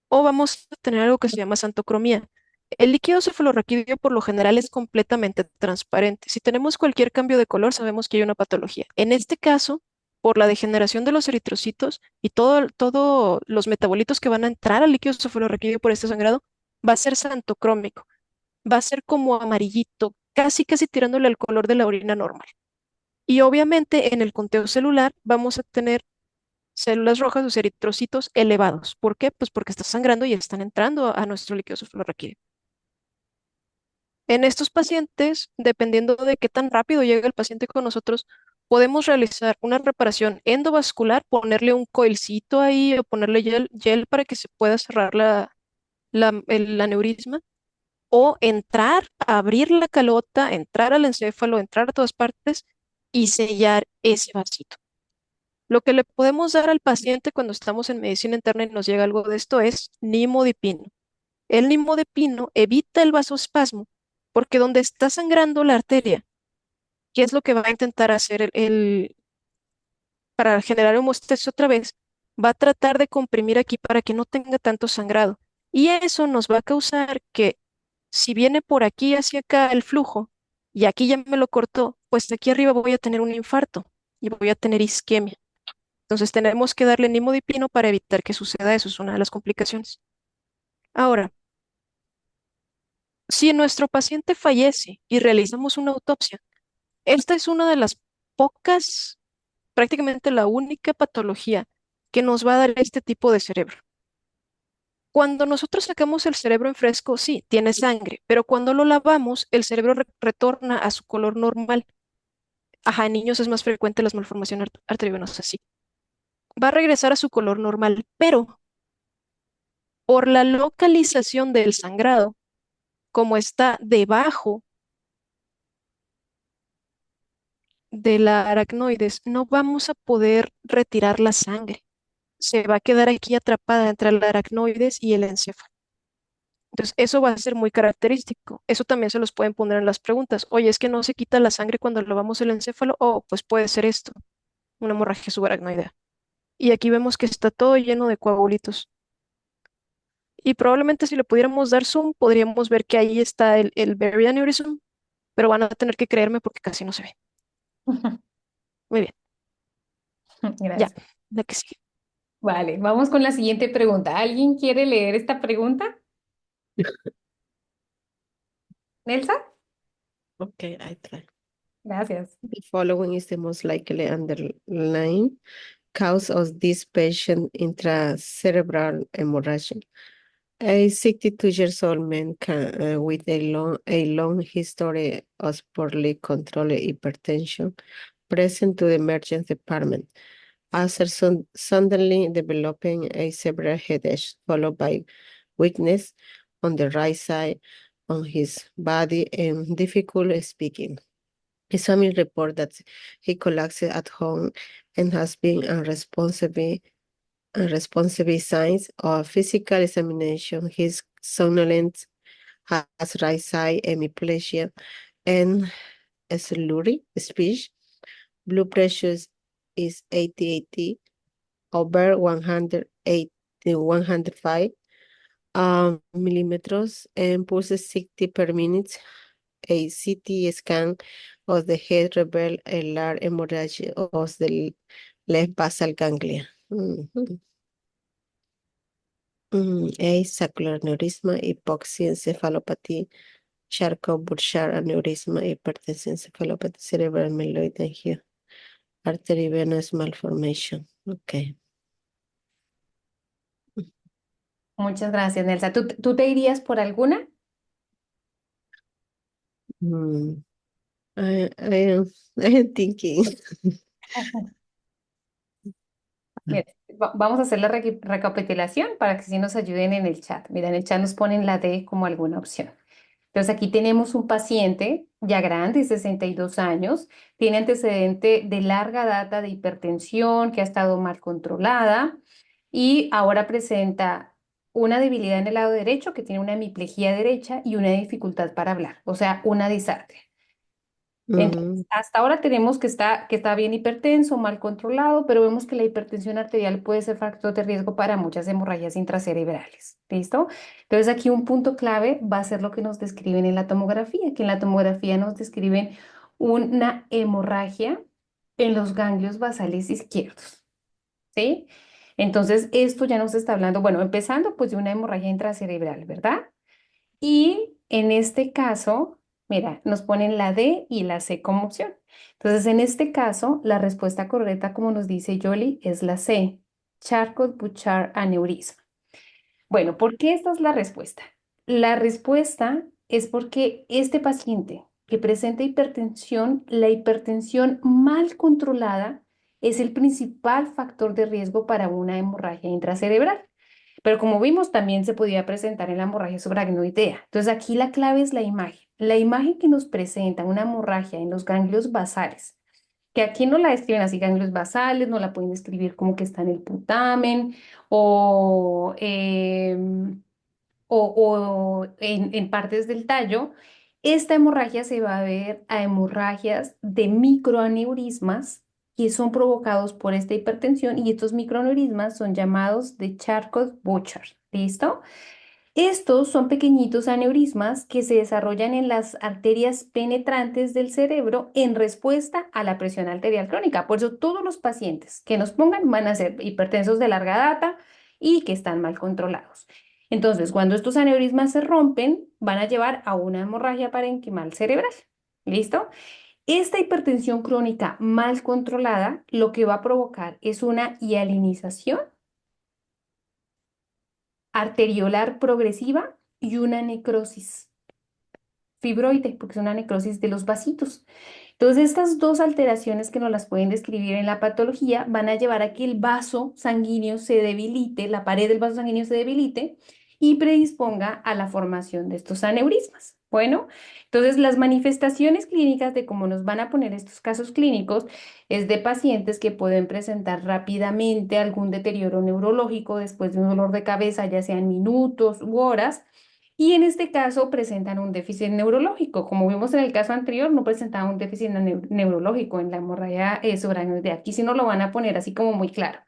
o vamos a tener algo que se llama santocromía. El líquido cefalorraquídeo por lo general es completamente transparente. Si tenemos cualquier cambio de color, sabemos que hay una patología. En este caso, por la degeneración de los eritrocitos y todo los metabolitos que van a entrar al líquido cefalorraquídeo por este sangrado, va a ser santocrómico. Va a ser como amarillito, casi tirándole al color de la orina normal. Y obviamente en el conteo celular vamos a tener células rojas o eritrocitos elevados. ¿Por qué? Pues porque está sangrando y están entrando a nuestro líquido cefalorraquídeo. En estos pacientes, dependiendo de qué tan rápido llega el paciente con nosotros, podemos realizar una reparación endovascular, ponerle un coilcito ahí o ponerle gel para que se pueda cerrar el aneurisma, o entrar, abrir la calota, entrar al encéfalo, entrar a todas partes y sellar ese vasito. Lo que le podemos dar al paciente cuando estamos en medicina interna y nos llega algo de esto es nimodipino. El nimodipino evita el vasoespasmo porque donde está sangrando la arteria, ¿qué es lo que va a intentar hacer para generar hemostasis otra vez? Va a tratar de comprimir aquí para que no tenga tanto sangrado. Y eso nos va a causar que si viene por aquí hacia acá el flujo y aquí ya me lo cortó, pues de aquí arriba voy a tener un infarto y voy a tener isquemia. Entonces tenemos que darle nimodipino para evitar que suceda eso, es una de las complicaciones. Ahora, si nuestro paciente fallece y realizamos una autopsia, esta es una de las pocas, prácticamente la única patología que nos va a dar este tipo de cerebro. Cuando nosotros sacamos el cerebro en fresco, sí, tiene sangre, pero cuando lo lavamos, el cerebro retorna a su color normal. Ajá, en niños es más frecuente las malformaciones arteriovenosas, sí. Va a regresar a su color normal, pero por la localización del sangrado, como está debajo de la aracnoides, no vamos a poder retirar la sangre. Se va a quedar aquí atrapada entre la aracnoides y el encéfalo. Entonces, eso va a ser muy característico. Eso también se los pueden poner en las preguntas. Oye, es que no se quita la sangre cuando lavamos el encéfalo. Oh, pues puede ser esto, una hemorragia subaracnoidea. Y aquí vemos que está todo lleno de coagulitos. Y probablemente si le pudiéramos dar zoom, podríamos ver que ahí está el Berry aneurysm, pero van a tener que creerme porque casi no se ve. Muy bien. Ya, Gracias. la que sí. Vale, vamos con la siguiente pregunta. ¿Alguien quiere leer esta pregunta? ¿Nelsa? Okay, I try. Gracias. The following is the most likely underlying cause of this patient intracerebral hemorrhage. A 62 years old man with a long history of poorly controlled hypertension present to the emergency department. After suddenly developing a severe headache followed by weakness on the right side on his body and difficult speaking. His family report that he collapsed at home and has been unresponsive signs of physical examination. His somnolent, has right side hemiplegia and slurry speech. Blood pressure is 80 over 105 millimeters and pulses 60 per minute. A CT scan of the head revealed a large hemorrhage of the left basal ganglia. Mhm. A sacral aneurysma, hypoxia, encephalopathy, Charcot-Bouchard aneurysma, hypertension, encephalopathy, cerebral amyloid, and here artery venous malformation. Okay. Muchas gracias, Nelsa. ¿Tú te irías por alguna? Mm, I am thinking. Mira, vamos a hacer la recapitulación para que sí nos ayuden en el chat. Mira, en el chat nos ponen la D como alguna opción. Entonces aquí tenemos un paciente ya grande, 62 años, tiene antecedente de larga data de hipertensión que ha estado mal controlada y ahora presenta una debilidad en el lado derecho que tiene una hemiplegia derecha y una dificultad para hablar, o sea, una disartria. Entonces, Mm, hasta ahora tenemos que está bien hipertenso, mal controlado, pero vemos que la hipertensión arterial puede ser factor de riesgo para muchas hemorragias intracerebrales. ¿Listo? Entonces, aquí un punto clave va a ser lo que nos describen en la tomografía, que en la tomografía nos describen una hemorragia en los ganglios basales izquierdos. ¿Sí? Entonces, esto ya nos está hablando, bueno, empezando pues de una hemorragia intracerebral, ¿verdad? Y en este caso, mira, nos ponen la D y la C como opción. Entonces, en este caso, la respuesta correcta, como nos dice Yoli, es la C, Charcot-Bouchard aneurisma. Bueno, ¿por qué esta es la respuesta? La respuesta es porque este paciente que presenta hipertensión, la hipertensión mal controlada es el principal factor de riesgo para una hemorragia intracerebral. Pero como vimos, también se podía presentar en la hemorragia subaracnoidea. Entonces aquí la clave es la imagen. La imagen que nos presenta una hemorragia en los ganglios basales, que aquí no la describen así ganglios basales, no la pueden describir como que está en el putamen o, o en partes del tallo. Esta hemorragia se va a ver a hemorragias de microaneurismas que son provocados por esta hipertensión y estos microaneurismas son llamados de Charcot-Bouchard. ¿Listo? Estos son pequeñitos aneurismas que se desarrollan en las arterias penetrantes del cerebro en respuesta a la presión arterial crónica. Por eso todos los pacientes que nos pongan van a ser hipertensos de larga data y que están mal controlados. Entonces, cuando estos aneurismas se rompen, van a llevar a una hemorragia parenquimal cerebral. ¿Listo? Esta hipertensión crónica mal controlada lo que va a provocar es una hialinización arteriolar progresiva y una necrosis fibroide, porque es una necrosis de los vasitos. Entonces, estas dos alteraciones que nos las pueden describir en la patología van a llevar a que el vaso sanguíneo se debilite, la pared del vaso sanguíneo se debilite y predisponga a la formación de estos aneurismas. Bueno, entonces las manifestaciones clínicas de cómo nos van a poner estos casos clínicos es de pacientes que pueden presentar rápidamente algún deterioro neurológico después de un dolor de cabeza, ya sean minutos u horas, y en este caso presentan un déficit neurológico. Como vimos en el caso anterior, no presentaban un déficit neurológico en la hemorragia subaracnoidea. Aquí sí nos lo van a poner así como muy claro.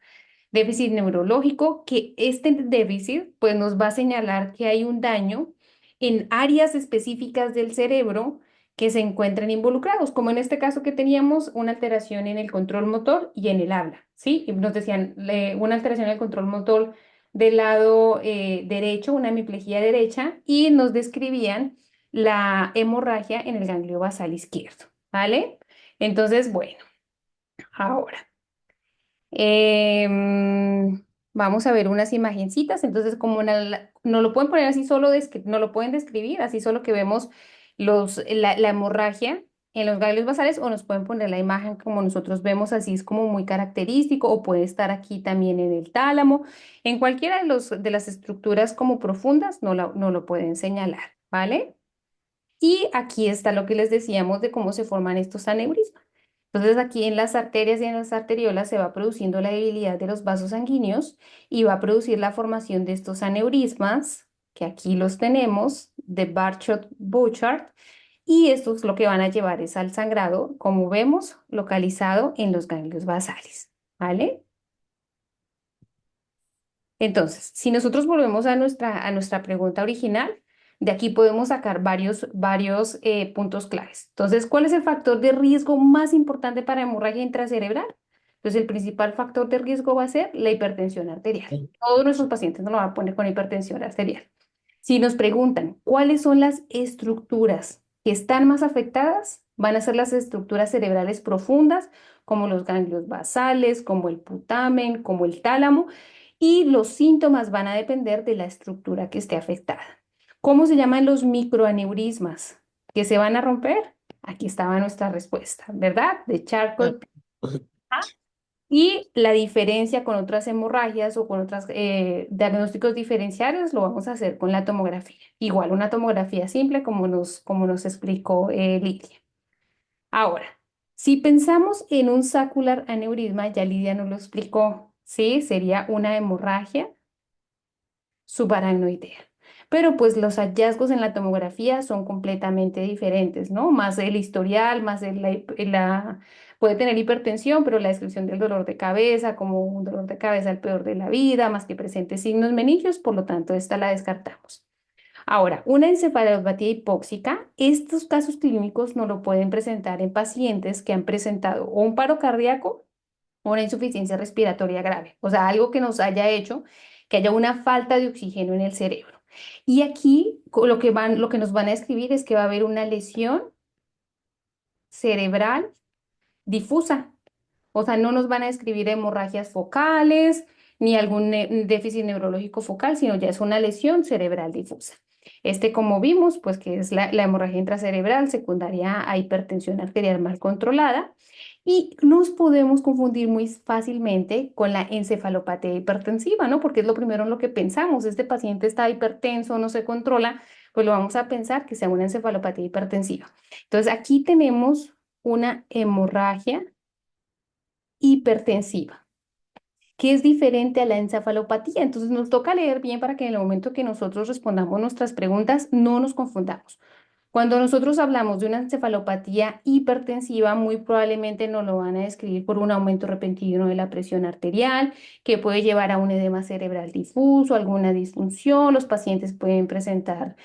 Déficit neurológico, que este déficit pues nos va a señalar que hay un daño en áreas específicas del cerebro que se encuentren involucrados, como en este caso que teníamos una alteración en el control motor y en el habla, ¿sí? Y nos decían una alteración en el control motor del lado derecho, una hemiplegia derecha, y nos describían la hemorragia en el ganglio basal izquierdo, ¿vale? Entonces, bueno, ahora. Vamos a ver unas imagencitas, entonces como no lo pueden poner así solo, no lo pueden describir, así solo que vemos la hemorragia en los ganglios basales o nos pueden poner la imagen como nosotros vemos, así es como muy característico o puede estar aquí también en el tálamo, en cualquiera de las estructuras como profundas no lo pueden señalar, ¿vale? Y aquí está lo que les decíamos de cómo se forman estos aneurismas. Entonces aquí en las arterias y en las arteriolas se va produciendo la debilidad de los vasos sanguíneos y va a producir la formación de estos aneurismas, que aquí los tenemos, de Barchot-Bouchard, y esto es lo que van a llevar es al sangrado, como vemos, localizado en los ganglios basales, ¿vale? Entonces, si nosotros volvemos a nuestra pregunta original, de aquí podemos sacar varios puntos claves. Entonces, ¿cuál es el factor de riesgo más importante para hemorragia intracerebral? Entonces, el principal factor de riesgo va a ser la hipertensión arterial. Todos nuestros pacientes nos lo van a poner con hipertensión arterial. Si nos preguntan cuáles son las estructuras que están más afectadas, van a ser las estructuras cerebrales profundas, como los ganglios basales, como el putamen, como el tálamo, y los síntomas van a depender de la estructura que esté afectada. ¿Cómo se llaman los microaneurismas que se van a romper? Aquí estaba nuestra respuesta, ¿verdad? De Charcot. Y la diferencia con otras hemorragias o con otros diagnósticos diferenciales lo vamos a hacer con la tomografía. Igual una tomografía simple como nos explicó Lidia. Ahora, si pensamos en un saccular aneurisma, ya Lidia nos lo explicó, ¿sí? Sería una hemorragia subaracnoidea. Pero pues los hallazgos en la tomografía son completamente diferentes, ¿no? Más el historial, más puede tener hipertensión, pero la descripción del dolor de cabeza, como un dolor de cabeza el peor de la vida, más que presente signos meningios, por lo tanto, esta la descartamos. Ahora, una encefalopatía hipóxica, estos casos clínicos no lo pueden presentar en pacientes que han presentado o un paro cardíaco o una insuficiencia respiratoria grave, o sea, algo que nos haya hecho que haya una falta de oxígeno en el cerebro. Y aquí lo que nos van a describir es que va a haber una lesión cerebral difusa. O sea, no nos van a describir hemorragias focales ni algún déficit neurológico focal, sino ya es una lesión cerebral difusa. Como vimos, pues que es la hemorragia intracerebral secundaria a hipertensión arterial mal controlada. Y nos podemos confundir muy fácilmente con la encefalopatía hipertensiva, ¿no? Porque es lo primero en lo que pensamos. Este paciente está hipertenso, no se controla, pues lo vamos a pensar que sea una encefalopatía hipertensiva. Entonces, aquí tenemos una hemorragia hipertensiva, que es diferente a la encefalopatía. Entonces nos toca leer bien para que en el momento que nosotros respondamos nuestras preguntas no nos confundamos. Cuando nosotros hablamos de una encefalopatía hipertensiva, muy probablemente nos lo van a describir por un aumento repentino de la presión arterial, que puede llevar a un edema cerebral difuso, alguna disfunción. Los pacientes pueden presentar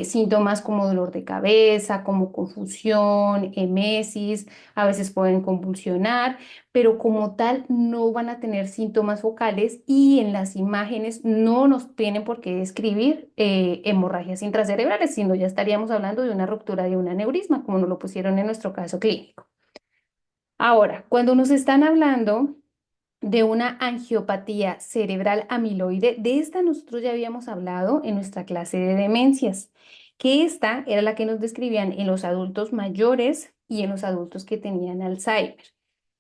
síntomas como dolor de cabeza, como confusión, emesis, a veces pueden convulsionar, pero como tal no van a tener síntomas focales y en las imágenes no nos tienen por qué describir hemorragias intracerebrales, sino ya estaríamos hablando de una ruptura de un aneurisma, como nos lo pusieron en nuestro caso clínico. Ahora, cuando nos están hablando de una angiopatía cerebral amiloide, de esta nosotros ya habíamos hablado en nuestra clase de demencias, que esta era la que nos describían en los adultos mayores y en los adultos que tenían Alzheimer.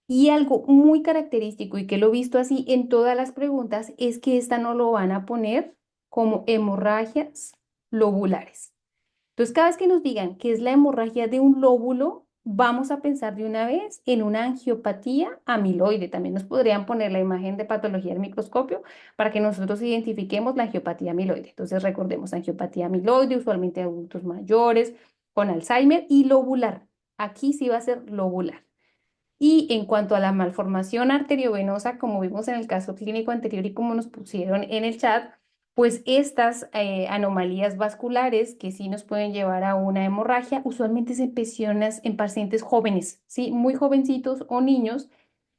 Y algo muy característico y que lo he visto así en todas las preguntas es que esta no lo van a poner como hemorragias lobulares. Entonces, cada vez que nos digan que es la hemorragia de un lóbulo, vamos a pensar de una vez en una angiopatía amiloide. También nos podrían poner la imagen de patología del microscopio para que nosotros identifiquemos la angiopatía amiloide. Entonces, recordemos angiopatía amiloide, usualmente adultos mayores con Alzheimer y lobular. Aquí sí va a ser lobular. Y en cuanto a la malformación arteriovenosa, como vimos en el caso clínico anterior y como nos pusieron en el chat, pues estas anomalías vasculares que sí nos pueden llevar a una hemorragia, usualmente se empeoran en pacientes jóvenes, ¿sí? Muy jovencitos o niños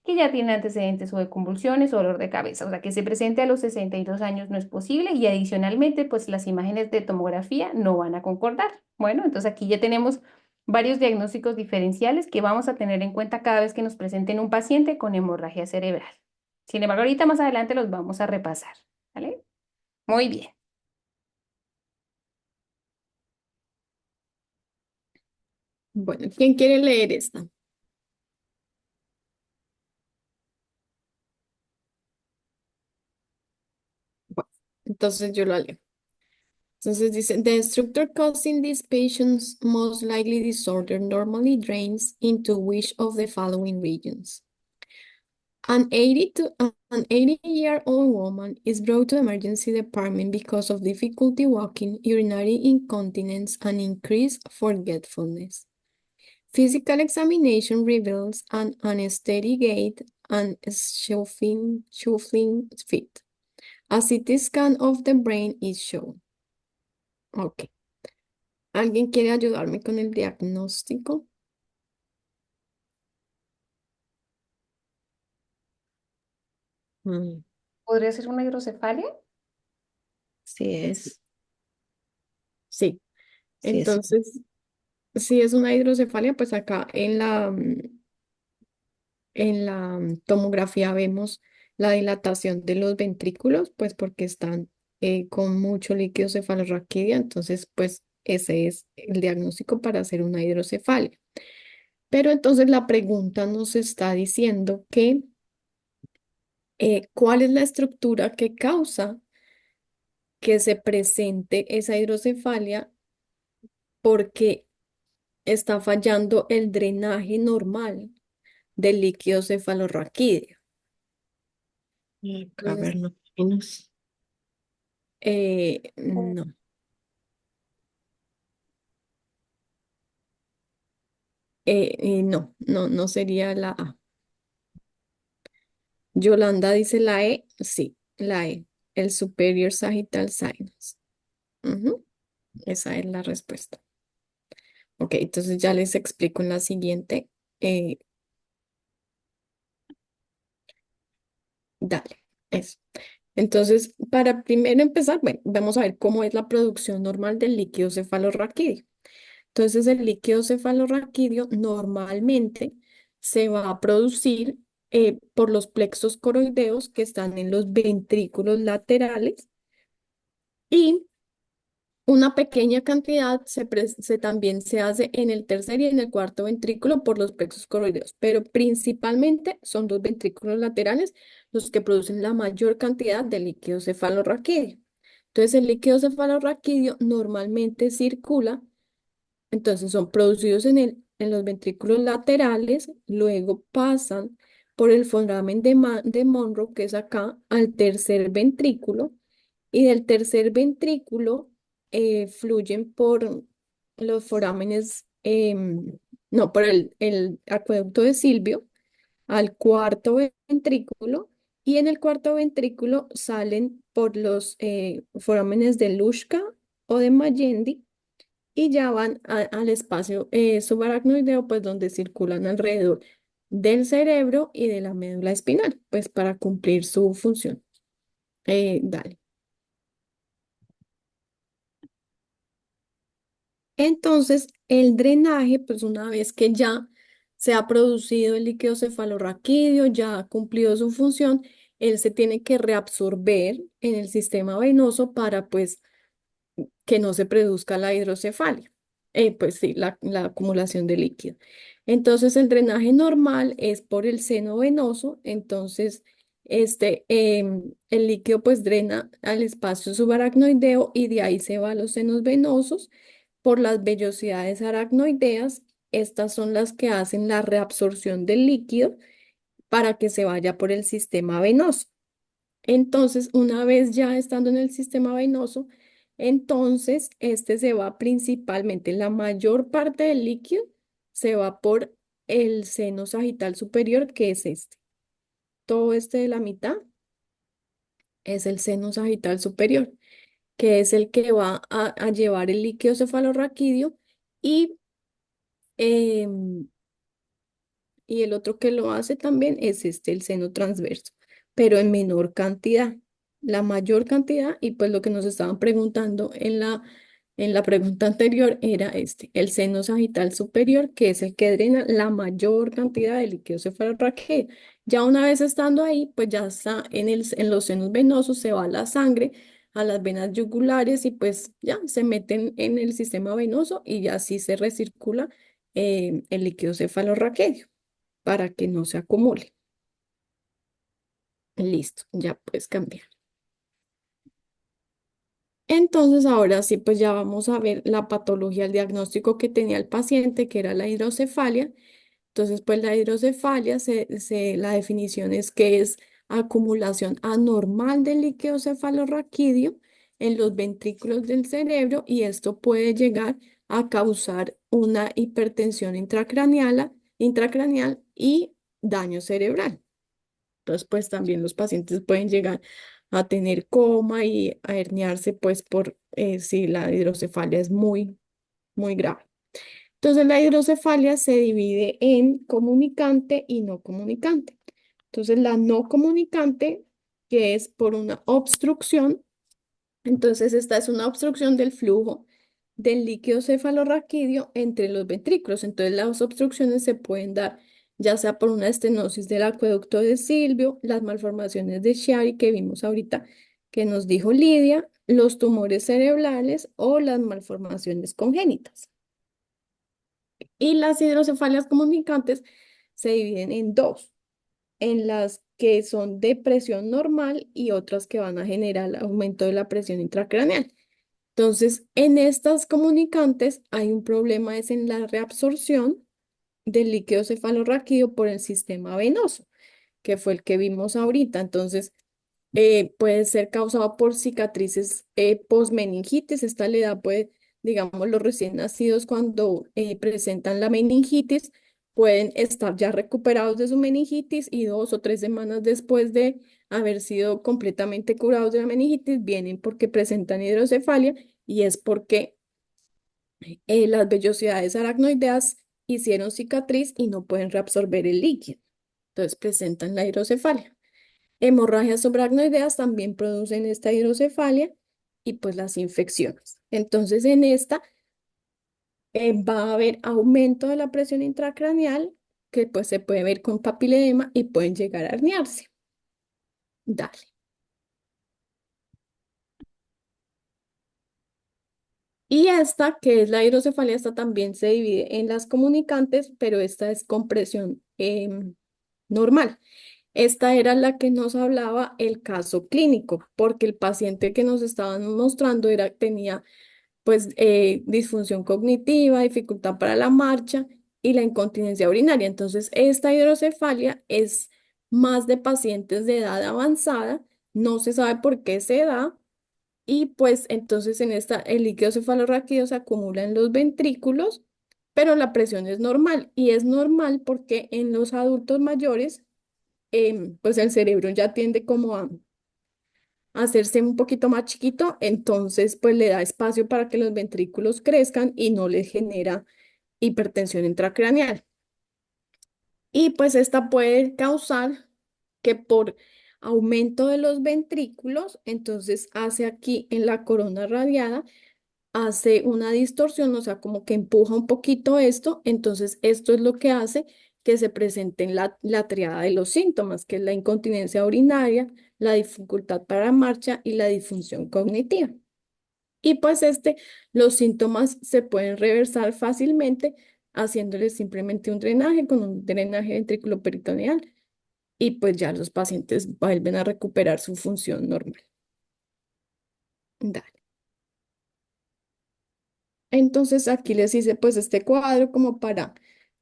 que ya tienen antecedentes o de convulsiones o dolor de cabeza. O sea, que se presente a los 62 años no es posible y adicionalmente, pues las imágenes de tomografía no van a concordar. Bueno, entonces aquí ya tenemos varios diagnósticos diferenciales que vamos a tener en cuenta cada vez que nos presenten un paciente con hemorragia cerebral. Sin embargo, ahorita más adelante los vamos a repasar, ¿vale? Muy bien. Bueno, ¿quién quiere leer esta? Bueno, entonces yo la leo. Entonces dice, the structure causing these patients most likely disorder normally drains into which of the following regions? An 80-year-old woman is brought to emergency department because of difficulty walking, urinary incontinence, and increased forgetfulness. Physical examination reveals an unsteady gait and shuffling feet. A CT scan of the brain is shown. Ok. ¿Alguien quiere ayudarme con el diagnóstico? Mm, ¿Podría ser una hidrocefalia? sí es, Sí. sí es. Entonces, si es una hidrocefalia, pues acá en la tomografía vemos la dilatación de los ventrículos, pues porque están con mucho líquido cefalorraquídeo, entonces pues ese es el diagnóstico para hacer una hidrocefalia. Pero entonces la pregunta nos está diciendo que ¿cuál es la estructura que causa que se presente esa hidrocefalia porque está fallando el drenaje normal del líquido cefalorraquídeo? Entonces, Cavernos finos. no, no sería la A. Yolanda dice la E, sí, la E, el superior sagittal sinus. Ujú, esa es la respuesta. Ok, entonces ya les explico en la siguiente. eh, Dale, eso. Entonces, para primero empezar, bueno, vamos a ver cómo es la producción normal del líquido cefalorraquídeo. Entonces, el líquido cefalorraquídeo normalmente se va a producir por los plexos coroideos que están en los ventrículos laterales y una pequeña cantidad también se hace en el tercer y en el cuarto ventrículo por los plexos coroideos, pero principalmente son los ventrículos laterales los que producen la mayor cantidad de líquido cefalorraquídeo. Entonces, el líquido cefalorraquídeo normalmente circula, entonces son producidos en los ventrículos laterales, luego pasan por el foramen de Monro, que es acá, al tercer ventrículo y del tercer ventrículo fluyen por los forámenes, no, por el acueducto de Silvio al cuarto ventrículo y en el cuarto ventrículo salen por los forámenes de Luschka o de Magendie y ya van al espacio subaracnoideo, pues donde circulan alrededor del cerebro y de la médula espinal, pues para cumplir su función. Dale. Entonces, el drenaje, pues una vez que ya se ha producido el líquido cefalorraquídeo, ya ha cumplido su función, él se tiene que reabsorber en el sistema venoso para pues que no se produzca la hidrocefalia. Pues sí, la acumulación de líquido. Entonces, el drenaje normal es por el seno venoso, entonces el líquido pues drena al espacio subaracnoideo y de ahí se va a los senos venosos por las vellosidades aracnoideas. Estas son las que hacen la reabsorción del líquido para que se vaya por el sistema venoso. Entonces, una vez ya estando en el sistema venoso, entonces este se va principalmente, la mayor parte del líquido se va por el seno sagital superior, que es este. Todo este de la mitad es el seno sagital superior, que es el que va a llevar el líquido cefalorraquídeo y, em, y el otro que lo hace también es el seno transverso, pero en menor cantidad. La mayor cantidad, y pues lo que nos estaban preguntando en la pregunta anterior era el seno sagital superior, que es el que drena la mayor cantidad de líquido cefalorraquídeo. Ya una vez estando ahí, pues ya está en los senos venosos, se va la sangre a las venas yugulares y pues ya se meten en el sistema venoso y ya así se recircula el líquido cefalorraquídeo para que no se acumule. Listo, ya puedes cambiar. Entonces, ahora sí, pues ya vamos a ver la patología, el diagnóstico que tenía el paciente, que era la hidrocefalia. Entonces, pues la hidrocefalia, la definición es que es acumulación anormal de líquido cefalorraquídeo en los ventrículos del cerebro y esto puede llegar a causar una hipertensión intracraneal y daño cerebral. Entonces, pues también los pacientes pueden llegar a tener coma y a herniarse, pues por si la hidrocefalia es muy, muy grave. Entonces, la hidrocefalia se divide en comunicante y no comunicante. Entonces, la no comunicante, que es por una obstrucción, entonces esta es una obstrucción del flujo del líquido cefalorraquídeo entre los ventrículos. Entonces, las obstrucciones se pueden dar ya sea por una estenosis del acueducto de Silvio, las malformaciones de Chiari que vimos ahorita, que nos dijo Lidia, los tumores cerebrales o las malformaciones congénitas. Y las hidrocefalias comunicantes se dividen en dos, en las que son de presión normal y otras que van a generar aumento de la presión intracraneal. Entonces, en estas comunicantes hay un problema, es en la reabsorción del líquido cefalorraquídeo por el sistema venoso, que fue el que vimos ahorita. Entonces, puede ser causado por cicatrices posmeningitis. Esta le da, pues, digamos, los recién nacidos cuando presentan la meningitis, pueden estar ya recuperados de su meningitis y 2 o 3 semanas después de haber sido completamente curados de la meningitis, vienen porque presentan hidrocefalia y es porque las vellosidades aracnoideas hicieron cicatriz y no pueden reabsorber el líquido. Entonces presentan la hidrocefalia. Hemorragias subaracnoideas también producen esta hidrocefalia y pues las infecciones. Entonces en esta va a haber aumento de la presión intracraneal que pues se puede ver con papiledema y pueden llegar a herniarse. Dale. Y esta, que es la hidrocefalia, esta también se divide en las comunicantes, pero esta es con presión normal. Esta era la que nos hablaba el caso clínico, porque el paciente que nos estaban mostrando tenía pues disfunción cognitiva, dificultad para la marcha y la incontinencia urinaria. Entonces, esta hidrocefalia es más de pacientes de edad avanzada, no se sabe por qué se da y pues entonces en esta el líquido cefalorraquídeo se acumula en los ventrículos, pero la presión es normal y es normal porque en los adultos mayores pues el cerebro ya tiende como a hacerse un poquito más chiquito, entonces pues le da espacio para que los ventrículos crezcan y no les genera hipertensión intracraneal. Y pues esta puede causar que por aumento de los ventrículos, entonces hace aquí en la corona radiada, hace una distorsión, o sea, como que empuja un poquito esto, entonces esto es lo que hace que se presenten la triada de los síntomas, que es la incontinencia urinaria, la dificultad para la marcha y la disfunción cognitiva. Y pues los síntomas se pueden reversar fácilmente haciéndole simplemente un drenaje con un drenaje ventriculoperitoneal y pues ya los pacientes vuelven a recuperar su función normal. Dale. Entonces aquí les hice pues este cuadro como para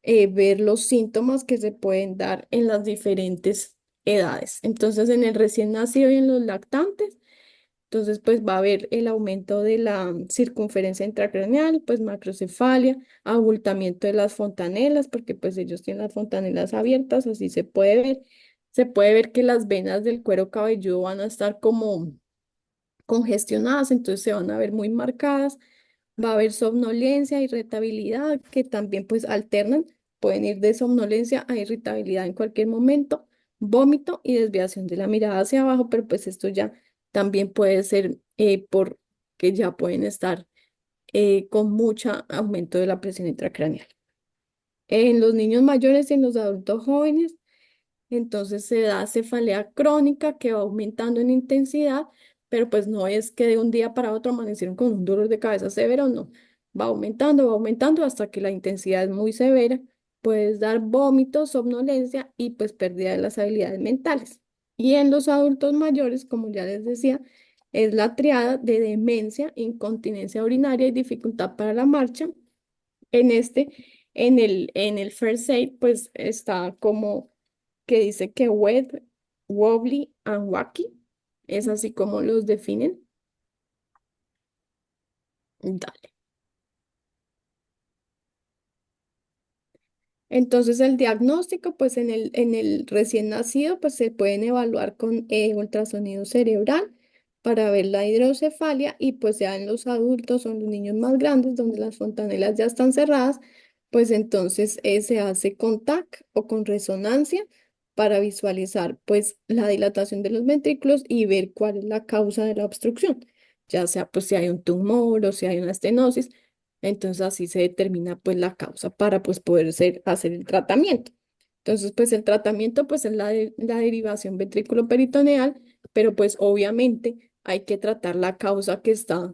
ver los síntomas que se pueden dar en las diferentes edades. Entonces en el recién nacido y en los lactantes, entonces pues va a haber el aumento de la circunferencia intracraneal, pues macrocefalia, abultamiento de las fontanelas, porque pues ellos tienen las fontanelas abiertas, así se puede ver, se puede ver que las venas del cuero cabelludo van a estar como congestionadas, entonces se van a ver muy marcadas. Va a haber somnolencia, irritabilidad, que también pues alternan, pueden ir de somnolencia a irritabilidad en cualquier momento, vómito y desviación de la mirada hacia abajo, pero pues esto ya también puede ser porque ya pueden estar con mucho aumento de la presión intracraneal. En los niños mayores y en los adultos jóvenes, entonces se da cefalea crónica que va aumentando en intensidad, pero pues no es que de un día para otro amanecieron con un dolor de cabeza severo, no. Va aumentando hasta que la intensidad es muy severa. Puedes dar vómitos, somnolencia y pues pérdida de las habilidades mentales. Y en los adultos mayores, como ya les decía, es la triada de demencia, incontinencia urinaria y dificultad para la marcha. En este, en el first aid, pues está como que dice que wet, wobbly and wacky. Es así como los definen. Dale. Entonces el diagnóstico, pues en el recién nacido, pues se pueden evaluar con ultrasonido cerebral para ver la hidrocefalia y pues ya en los adultos o en los niños más grandes, donde las fontanelas ya están cerradas, pues entonces se hace con TAC o con resonancia para visualizar pues la dilatación de los ventrículos y ver cuál es la causa de la obstrucción, ya sea pues si hay un tumor o si hay una estenosis. Entonces así se determina pues la causa para pues poder hacer el tratamiento. Entonces pues el tratamiento pues es la derivación ventrículo-peritoneal, pero pues obviamente hay que tratar la causa que está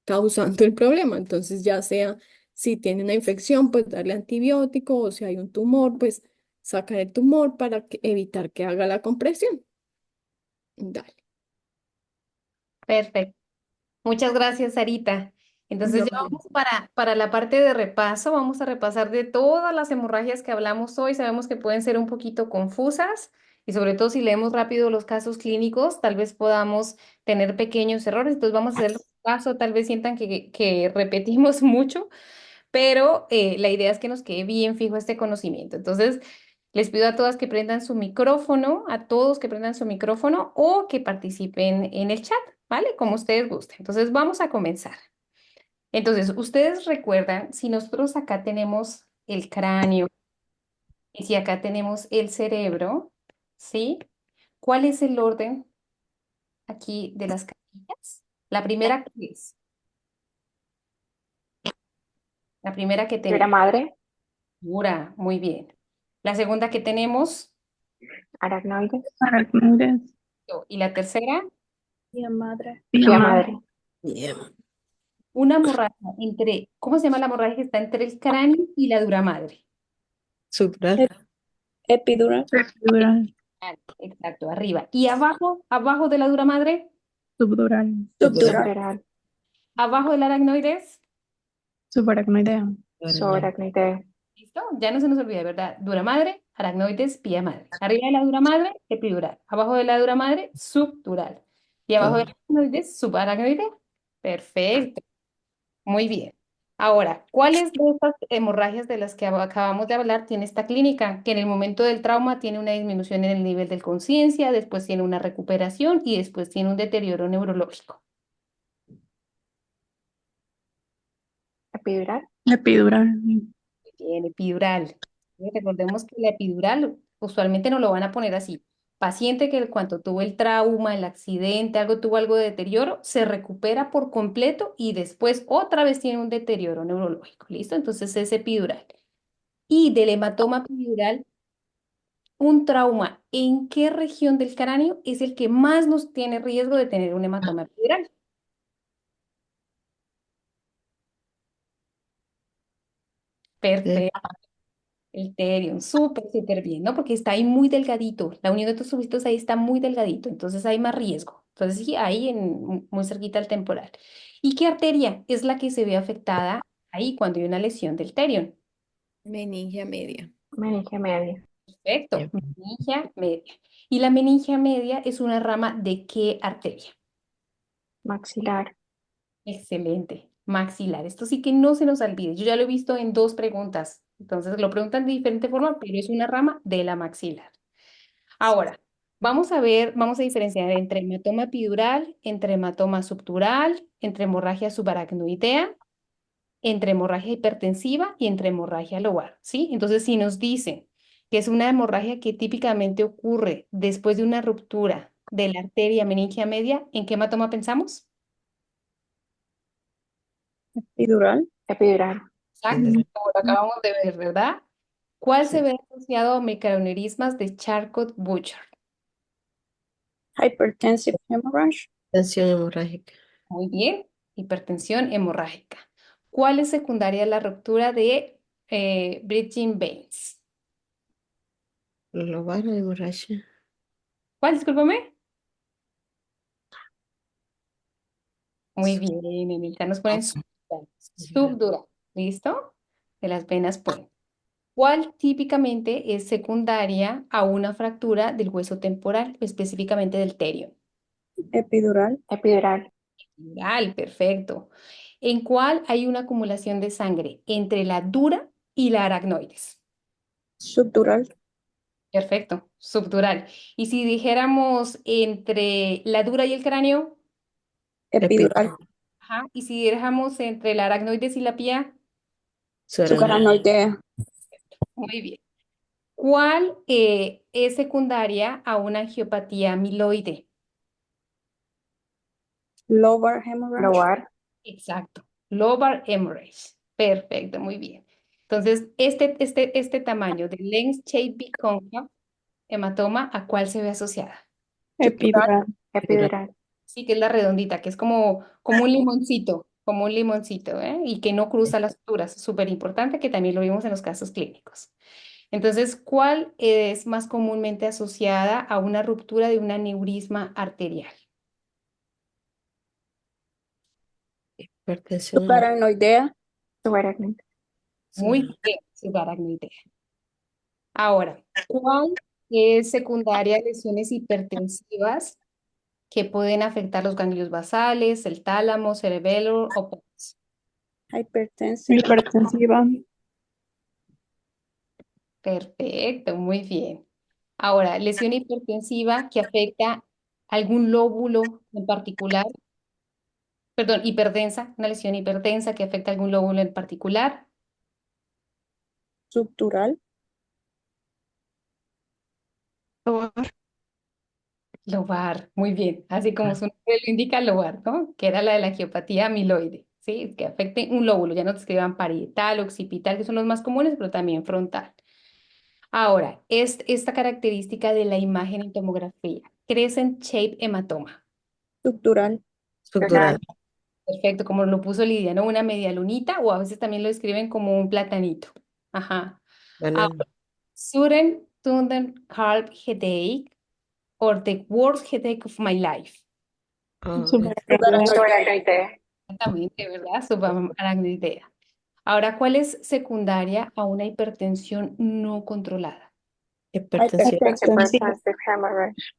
causando el problema. Entonces ya sea si tiene una infección pues darle antibiótico o si hay un tumor pues sacar el tumor para evitar que haga la compresión. Dale. Perfecto. Muchas gracias, Sarita. Entonces ya Vale. vamos para la parte de repaso. Vamos a repasar de todas las hemorragias que hablamos hoy. Sabemos que pueden ser un poquito confusas y sobre todo si leemos rápido los casos clínicos, tal vez podamos tener pequeños errores. Entonces vamos a hacer el repaso. Tal vez sientan que repetimos mucho, pero la idea es que nos quede bien fijo este conocimiento. Entonces, les pido a todas que prendan su micrófono, a todos que prendan su micrófono o que participen en el chat, ¿vale? Como ustedes gusten. Entonces, vamos a comenzar. Entonces, ustedes recuerdan, si nosotros acá tenemos el cráneo y si acá tenemos el cerebro, ¿sí? ¿Cuál es el orden aquí de las casillas? La primera, ¿qué es? La primera que Dura tenemos. madre, Dura, muy bien. La segunda que tenemos, aracnoides, Aracnoides, y la tercera, Tía madre. pía madre, madre, Yeah. una hemorragia entre, ¿cómo se llama la hemorragia que está entre el cráneo y la dura madre? Subral. Epidural. epidural, Exacto, arriba. Y abajo de la dura madre, subdural, Subdural. subdural, abajo del aracnoides. subaracnoidea, subaracnoidea, ¿Listo? Ya no se nos olvida, ¿verdad? Dura madre, aracnoides, pía madre. Arriba de la dura madre, epidural. Abajo de la dura madre, subdural. Y abajo de la aracnoides, subaracnoidea. Perfecto. Muy bien. Ahora, ¿cuáles de estas hemorragias de las que acabamos de hablar tiene esta clínica? Que en el momento del trauma tiene una disminución en el nivel de conciencia, después tiene una recuperación y después tiene un deterioro neurológico. epidural, epidural, Bien, epidural. Recordemos que la epidural usualmente no lo van a poner así. Paciente que cuando tuvo el trauma, el accidente, tuvo algo de deterioro, se recupera por completo y después otra vez tiene un deterioro neurológico. ¿Listo? Entonces es epidural. Y del hematoma epidural, un trauma, ¿en qué región del cráneo es el que más nos tiene riesgo de tener un hematoma epidural? Perfecto. El terion, súper, súper bien, ¿no? Porque está ahí muy delgadito. La unión de tus súbitos ahí está muy delgadito, entonces hay más riesgo. Entonces, sí, ahí muy cerquita al temporal. ¿Y qué arteria es la que se ve afectada ahí cuando hay una lesión del terion? Meningia media. meninge media, Perfecto, meningia media. ¿Y la meningia media es una rama de qué arteria? maxilar, Excelente, maxilar. Esto sí que no se nos olvide. Yo ya lo he visto en 2 preguntas. Entonces lo preguntan de diferente forma, pero es una rama de la maxilar. Ahora, vamos a diferenciar entre hematoma epidural, entre hematoma subdural, entre hemorragia subaracnoidea, entre hemorragia hipertensiva y entre hemorragia lobar, ¿sí? Entonces, si nos dicen que es una hemorragia que típicamente ocurre después de una ruptura de la arteria meningia media, ¿en qué hematoma pensamos? Epidural. Epidural. Exacto, como lo acabamos de ver, ¿verdad? ¿Cuál se Sí. ve asociado a mecaneurismas de Charcot-Bouchard? Hypertensive hemorrhage. Tensión hemorrágica. Muy bien, hipertensión hemorrágica. ¿Cuál es secundaria a la ruptura de bridging veins? Lobar hemorragia. ¿Cuál, discúlpame? Muy bien, en el nos ponen subdural. Subdural, ¿listo? De las venas pueden. ¿Cuál típicamente es secundaria a una fractura del hueso temporal, específicamente del terio? Epidural. Epidural. Epidural, perfecto. ¿En cuál hay una acumulación de sangre entre la dura y la aracnoides? Subdural. Perfecto, subdural. Y si dijéramos entre la dura y el cráneo, Epidural. ajá. Y si dijéramos entre la aracnoides y la pía, Subaracnoidea. Subaracnoidea. muy bien. ¿Cuál es secundaria a una angiopatía amiloide? Lobar hemorrhage. Lobar. Exacto, lobar hemorrhage. Perfecto, muy bien. Entonces, este tamaño de lens shape biconcha hematoma, ¿a cuál se ve asociada? Epidural. Epidural. Sí, que es la redondita, que es como un limoncito, ¿eh? Y que no cruza las suturas. Súper importante que también lo vimos en los casos clínicos. Entonces, ¿cuál es más comúnmente asociada a una ruptura de un aneurisma arterial? Hipertensión. Subaracnoidea. Subaracnoide. Muy bien, subaracnoidea. Ahora, ¿cuál es secundaria a lesiones hipertensivas que pueden afectar los ganglios basales, el tálamo, cerebelo o pons? Hypertensive. Hipertensiva. Perfecto, muy bien. Ahora, lesión hipertensiva que afecta algún lóbulo en particular, perdón, hipertensa, una lesión hipertensa que afecta algún lóbulo en particular. Subdural. Lobar. Lobar, muy bien, así como su nombre lo indica, lobar, ¿no? Que era la de la angiopatía amiloide, ¿sí? Que afecte un lóbulo, ya no te escriban parietal, occipital, que son los más comunes, pero también frontal. Ahora, esta característica de la imagen en tomografía, crescent shape hematoma. Subdural. Subdural. Perfecto, como lo puso Lidia, ¿no? Una media lunita o a veces también lo escriben como un platanito. Ajá. Banana. Ahora, sudden carb headache or the worst headache of my life. Oh, Subaracnoide. Exactamente, ¿verdad? Subaracnoidea. Ahora, ¿cuál es secundaria a una hipertensión no controlada? hipertensión. Hypertensive hemorrhage.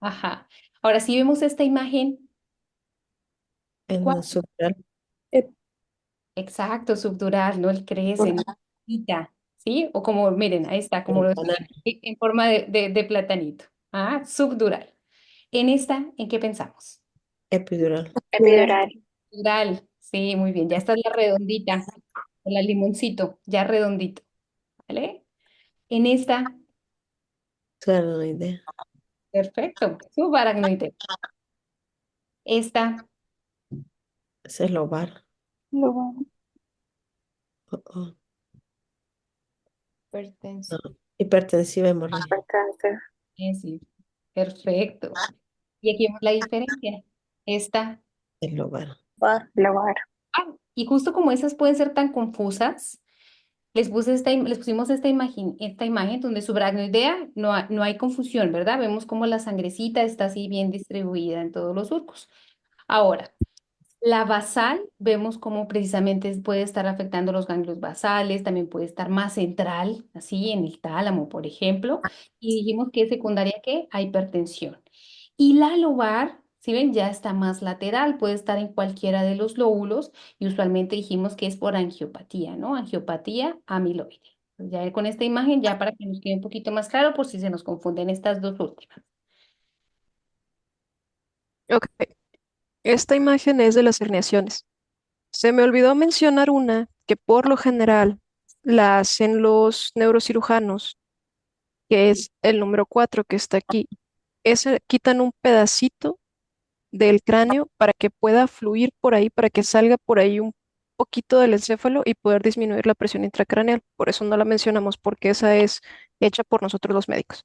Ajá. Ahora, si vemos esta imagen, ¿cuál? En subdural. Exacto, subdural, ¿no? El crece, ¿no? Quita, ¿sí? O como, miren, ahí está, como lo Banana. en forma de platanito. Ah, subdural. En esta, ¿en qué pensamos? Epidural. Epidural. Subdural, sí, muy bien. Ya está la redondita, la limoncito, ya redondito, ¿vale? En esta, Subaracnoidea. perfecto, subaracnoide. Esta, Ese es lobar. Lobar. Oh, oh. No. hipertensión. Hipertensiva hemorrágica. Hypertensive. Sí, perfecto. Y aquí vemos la diferencia. Esta. El lobar. Lobar. Y justo como esas pueden ser tan confusas, les pusimos esta imagen donde subaracnoidea no hay confusión, ¿verdad? Vemos como la sangrecita está así bien distribuida en todos los surcos. Ahora, la basal, vemos cómo precisamente puede estar afectando los ganglios basales, también puede estar más central, así en el tálamo, por ejemplo, y dijimos que es secundaria ¿qué? A hipertensión. Y la lobar, si ven, ya está más lateral, puede estar en cualquiera de los lóbulos y usualmente dijimos que es por angiopatía, ¿no? Angiopatía amiloide. Ya con esta imagen, ya para que nos quede un poquito más claro por si se nos confunden estas dos últimas. Ok, esta imagen es de las herniaciones. Se me olvidó mencionar una que por lo general la hacen los neurocirujanos, que es el número 4 que está aquí. Ese quitan un pedacito del cráneo para que pueda fluir por ahí, para que salga por ahí un poquito del encéfalo y poder disminuir la presión intracraneal. Por eso no la mencionamos, porque esa es hecha por nosotros los médicos.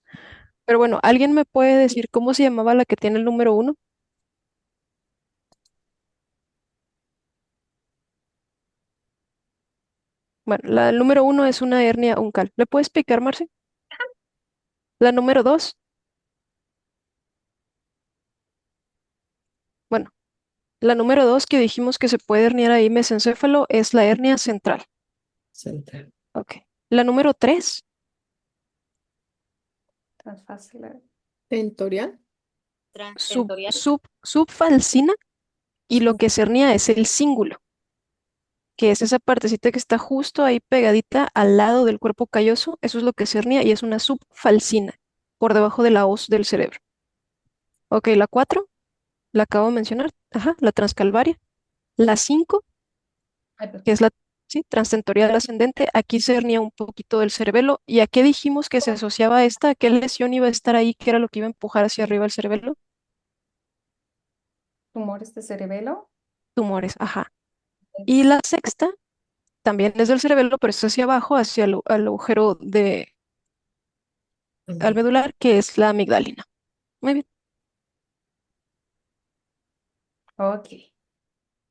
Pero bueno, ¿alguien me puede decir cómo se llamaba la que tiene el número 1? Bueno, la número 1 es una hernia uncal. ¿Le puedes explicar, Marce? La número 2, bueno, la número 2 que dijimos que se puede herniar ahí mesencéfalo es la hernia central. Central. Ok. La número 3, Transfacial. Tentorial. subfalcina, y lo que se hernia es el cíngulo, que es esa partecita que está justo ahí pegadita al lado del cuerpo calloso. Eso es lo que se hernia y es una subfalcina por debajo de la hoz del cerebro. Ok, la 4, la acabo de mencionar. Ajá, la transcalvaria. La 5, Ay, perdón. que es la, sí, transtentorial ascendente. Aquí se hernia un poquito del cerebelo. ¿Y a qué dijimos que se asociaba a esta? ¿A qué lesión iba a estar ahí? ¿Qué era lo que iba a empujar hacia arriba el cerebelo? Tumores de cerebelo. Tumores, ajá. Y la sexta también es del cerebelo, pero es hacia abajo, hacia el agujero de alveolar, que es la amigdalina. Muy bien. Ok.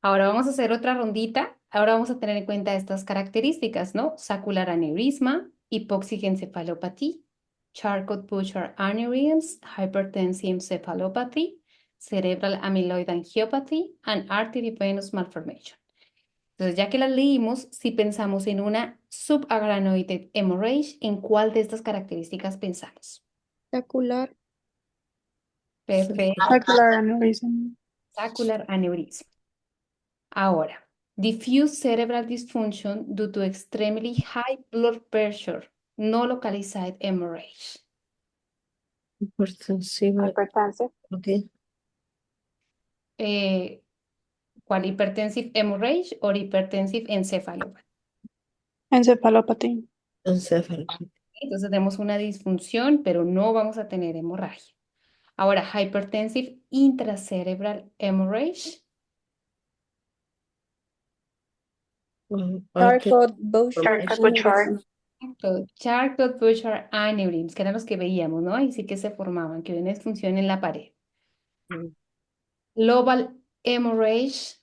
Ahora vamos a hacer otra rondita. Ahora vamos a tener en cuenta estas características, ¿no? Saccular aneurisma, hypoxic encephalopathy, Charcot-Bouchard aneurysms, hypertensive encephalopathy, cerebral amyloid angiopathy, and arteriovenous malformation. Entonces, ya que las leímos, si pensamos en una subarachnoid hemorrhage, ¿en cuál de estas características pensamos? Saccular. Perfecto. Saccular aneurysm. Saccular aneurisma. Ahora, diffuse cerebral dysfunction due to extremely high blood pressure, no localized hemorrhage. Hipertensiva. Hypertensive. Ok. ¿Cuál? Hypertensive hemorrhage o hypertensive encephalopathy. Encephalopathy. Encéfalo. Entonces tenemos una disfunción, pero no vamos a tener hemorragia. Ahora, hypertensive intracerebral hemorrhage. Charcot-Bouchard Charcot-Bouchard. aneurysm. Charcot-Bouchard aneurysms, que eran los que veíamos, ¿no? Ahí sí que se formaban, que había una disfunción en la pared. Global hemorrhage.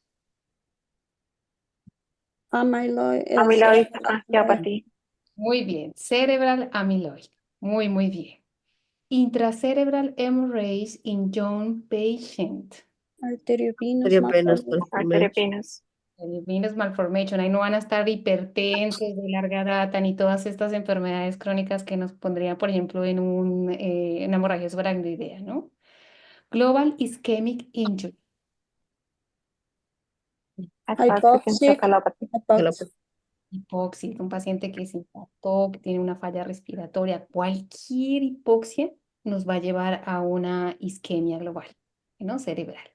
Amyloid. Amyloid angiopathy. Muy bien. Cerebral amyloid. Muy, muy bien. Intracerebral hemorrhage in young patient. Arteriovenous Arteriovenous malformation. malformation. Arteriovenous. Venous malformation. Ahí no van a estar hipertensos de larga data ni todas estas enfermedades crónicas que nos pondrían, por ejemplo, en una hemorragia subaracnoidea, ¿no? Global ischemic injury. Hypoxic Hypoxic. encephalopathy. Hypoxic. Hipoxia, un paciente que se infartó, que tiene una falla respiratoria, cualquier hipoxia nos va a llevar a una isquemia global, ¿no? Cerebral.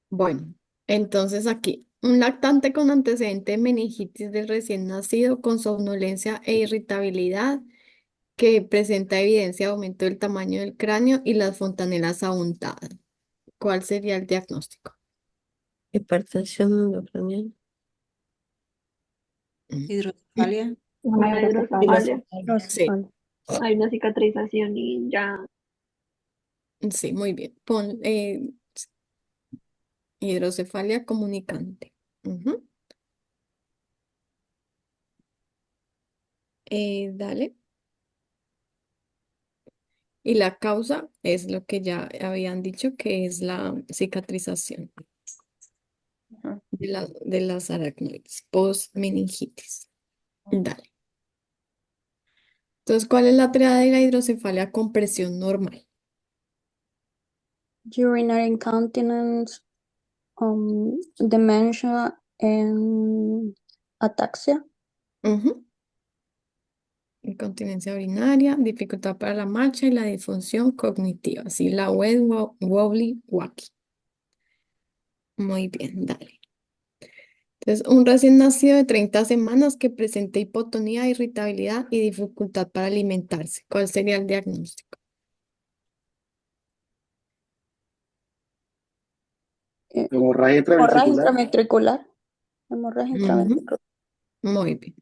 Bueno, entonces aquí, un lactante con antecedente de meningitis del recién nacido con somnolencia e irritabilidad que presenta evidencia de aumento del tamaño del cráneo y las fontanelas abundadas. ¿Cuál sería el diagnóstico? Hipertensión endocrinal. Hidrocefalia. Una hidrocefalia. Sí, Hay una cicatrización y ya. sí, muy bien. Pon hidrocefalia comunicante. Ujú. Dale. Y la causa es lo que ya habían dicho, que es la cicatrización Ujú. de las aracnoides, post-meningitis. Dale. Entonces, ¿cuál es la triada de la hidrocefalia con presión normal? Urinary incontinence. demencia and ataxia. Ujú. Incontinencia urinaria, dificultad para la marcha y la disfunción cognitiva. Así la wet wobbly walkie. Muy bien, dale. Entonces, un recién nacido de 30 semanas que presenta hipotonía, irritabilidad y dificultad para alimentarse. ¿Cuál sería el diagnóstico? Hemorragia Hemorragia intraventricular. intraventricular. Hemorragia Ujú. intraventricular. Muy bien.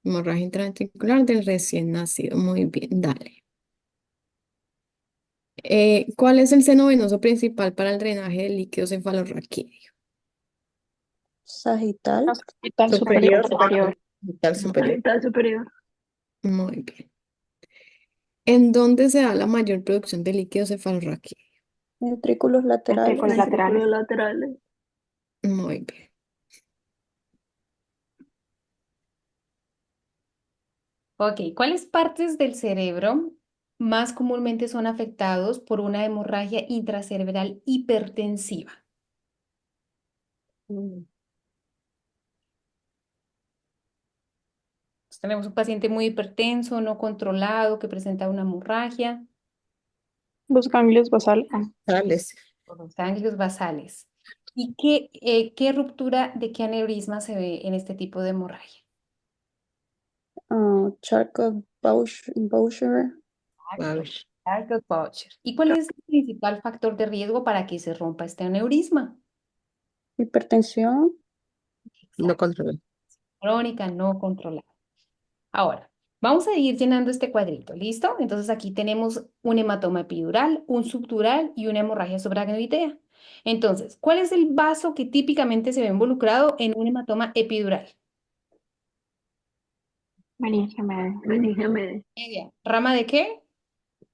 Hemorragia intraventricular del recién nacido. Muy bien, dale. ¿Cuál es el seno venoso principal para el drenaje de líquidos cefalorraquídeo? Sagital. Hospital Superior. superior. Vital superior. Sagital superior. Muy bien. ¿En dónde se da la mayor producción de líquidos cefalorraquídeo? Ventrículos laterales. Ventrículos laterales. Ventrículos laterales. Muy bien. Ok, ¿cuáles partes del cerebro más comúnmente son afectados por una hemorragia intracerebral hipertensiva? Mm, Pues tenemos un paciente muy hipertenso, no controlado, que presenta una hemorragia Los ganglios basales. Sales. por los ganglios basales. ¿Y qué ruptura de qué aneurisma se ve en este tipo de hemorragia? Charcot-Boucher. Vamos. Charcot-Boucher. ¿Y cuál es el principal factor de riesgo para que se rompa este aneurisma? Hipertensión. No controlo. Crónica no controlada. Ahora, vamos a ir llenando este cuadrito, ¿listo? Entonces aquí tenemos un hematoma epidural, un subdural y una hemorragia subaracnoidea. Entonces, ¿cuál es el vaso que típicamente se ve involucrado en un hematoma epidural? Meningia media. Meningia media. Media. ¿Rama de qué?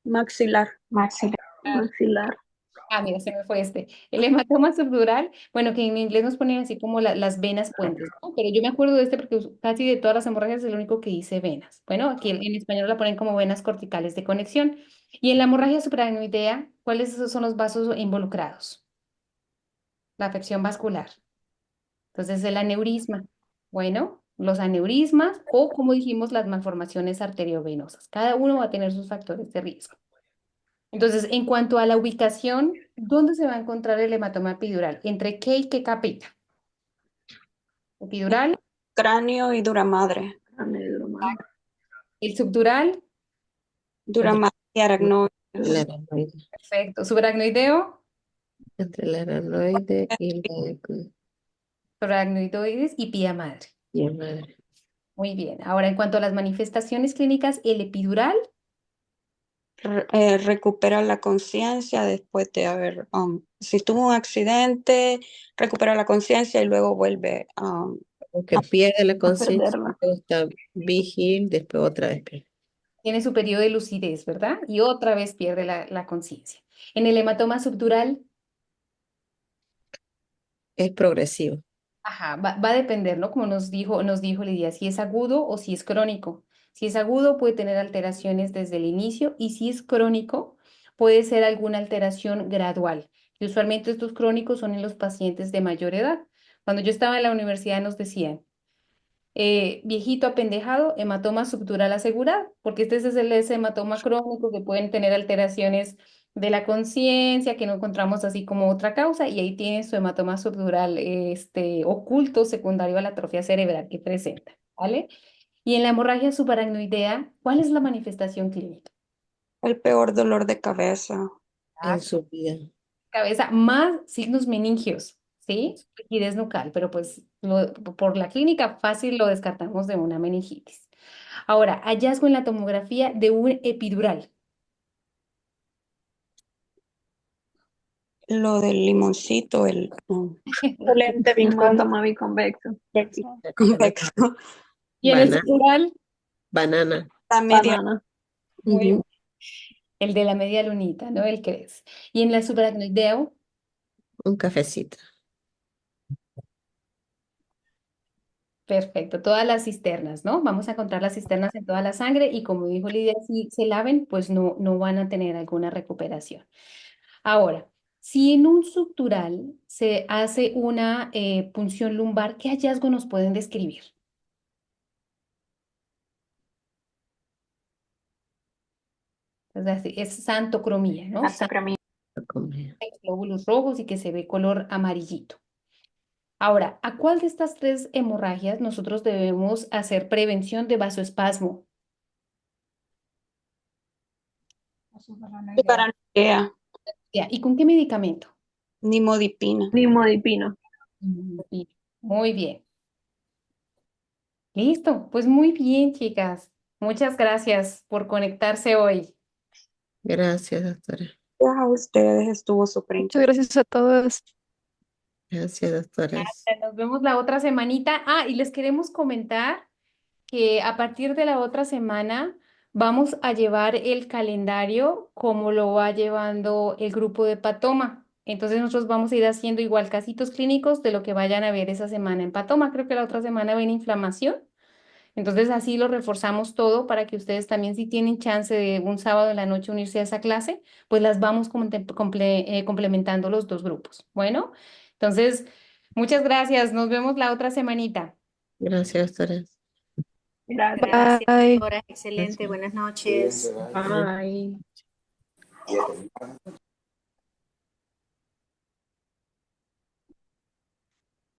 Maxilar. Maxilar. Maxilar. Ah, mira, se me fue este. El hematoma subdural, bueno, que en inglés nos ponen así como las venas puentes, ¿no? Pero yo me acuerdo de este porque casi de todas las hemorragias es el único que dice venas. Bueno, aquí en español la ponen como venas corticales de conexión. Y en la hemorragia supraracnoidea, ¿cuáles son los vasos involucrados? La afección vascular. Entonces, el aneurisma. Bueno, los aneurismas o, como dijimos, las malformaciones arteriovenosas. Cada uno va a tener sus factores de riesgo. Entonces, en cuanto a la ubicación, ¿dónde se va a encontrar el hematoma epidural? ¿Entre qué y qué capita? Epidural, Cráneo y duramadre. Cráneo y duramadre. el subdural, Duramadre y aracnoides. El aranoide. perfecto. Subaracnoideo, Entre el aranoide y la subaracnoidoides y pía madre. y madre. Muy bien. Ahora, en cuanto a las manifestaciones clínicas, el epidural, Recupera la conciencia después de haber, si tuvo un accidente, recupera la conciencia y luego vuelve Aunque pierde la conciencia, perderla. luego está vigil, después otra vez pierde. tiene su periodo de lucidez, ¿verdad? Y otra vez pierde la conciencia. En el hematoma subdural, Es progresivo. ajá, va a depender, ¿no? Como nos dijo Lidia, si es agudo o si es crónico. Si es agudo, puede tener alteraciones desde el inicio y si es crónico, puede ser alguna alteración gradual. Y usualmente estos crónicos son en los pacientes de mayor edad. Cuando yo estaba en la universidad nos decían, viejito apendejado, hematoma subdural asegurado, porque este es ese hematoma crónico que pueden tener alteraciones de la conciencia, que no encontramos así como otra causa, y ahí tiene su hematoma subdural oculto secundario a la atrofia cerebral que presenta, ¿vale? Y en la hemorragia subaracnoidea, ¿cuál es la manifestación clínica? El peor dolor de cabeza. En su vida. Cabeza más signos meningios, ¿sí? Rigidez nucal, pero pues por la clínica fácil lo descartamos de una meningitis. Ahora, hallazgo en la tomografía de un epidural. Lo del limoncito, el Lente hematoma biconvexo. Convexo. Y en el Banana. subdural, Banana. La media. Banana. muy bien, Ujú. el de la media lunita, ¿no? El que es. Y en la subaracnoideo, Un cafecito. perfecto, todas las cisternas, ¿no? Vamos a encontrar las cisternas en toda la sangre y como dijo Lidia, si se laven, pues no van a tener alguna recuperación. Ahora, Si en un subdural se hace una punción lumbar, ¿qué hallazgo nos pueden describir? Es santocromía, ¿no? Santocromía. Glóbulos rojos y que se ve color amarillito. Ahora, ¿a cuál de estas tres hemorragias nosotros debemos hacer prevención de vasoespasmo? Paranoia, Ya, ¿y con qué medicamento? nimodipina. Nimodipina. Sí, muy bien. Listo, pues muy bien, chicas. Muchas gracias por conectarse hoy. Gracias, doctora. Gracias a ustedes, estuvo súper Muchas interesante. gracias a todos. Gracias, doctora. Nos vemos la otra semanita. Ah, y les queremos comentar que a partir de la otra semana vamos a llevar el calendario como lo va llevando el grupo de Patoma. Entonces nosotros vamos a ir haciendo igual casitos clínicos de lo que vayan a ver esa semana en Patoma. Creo que la otra semana ven inflamación. Entonces así lo reforzamos todo para que ustedes también si tienen chance de un sábado en la noche unirse a esa clase, pues las vamos complementando los dos grupos. Bueno, entonces muchas gracias. Nos vemos la otra semanita. Gracias, doctora. Gracias, Bye. doctora. Excelente. Buenas noches. Bye.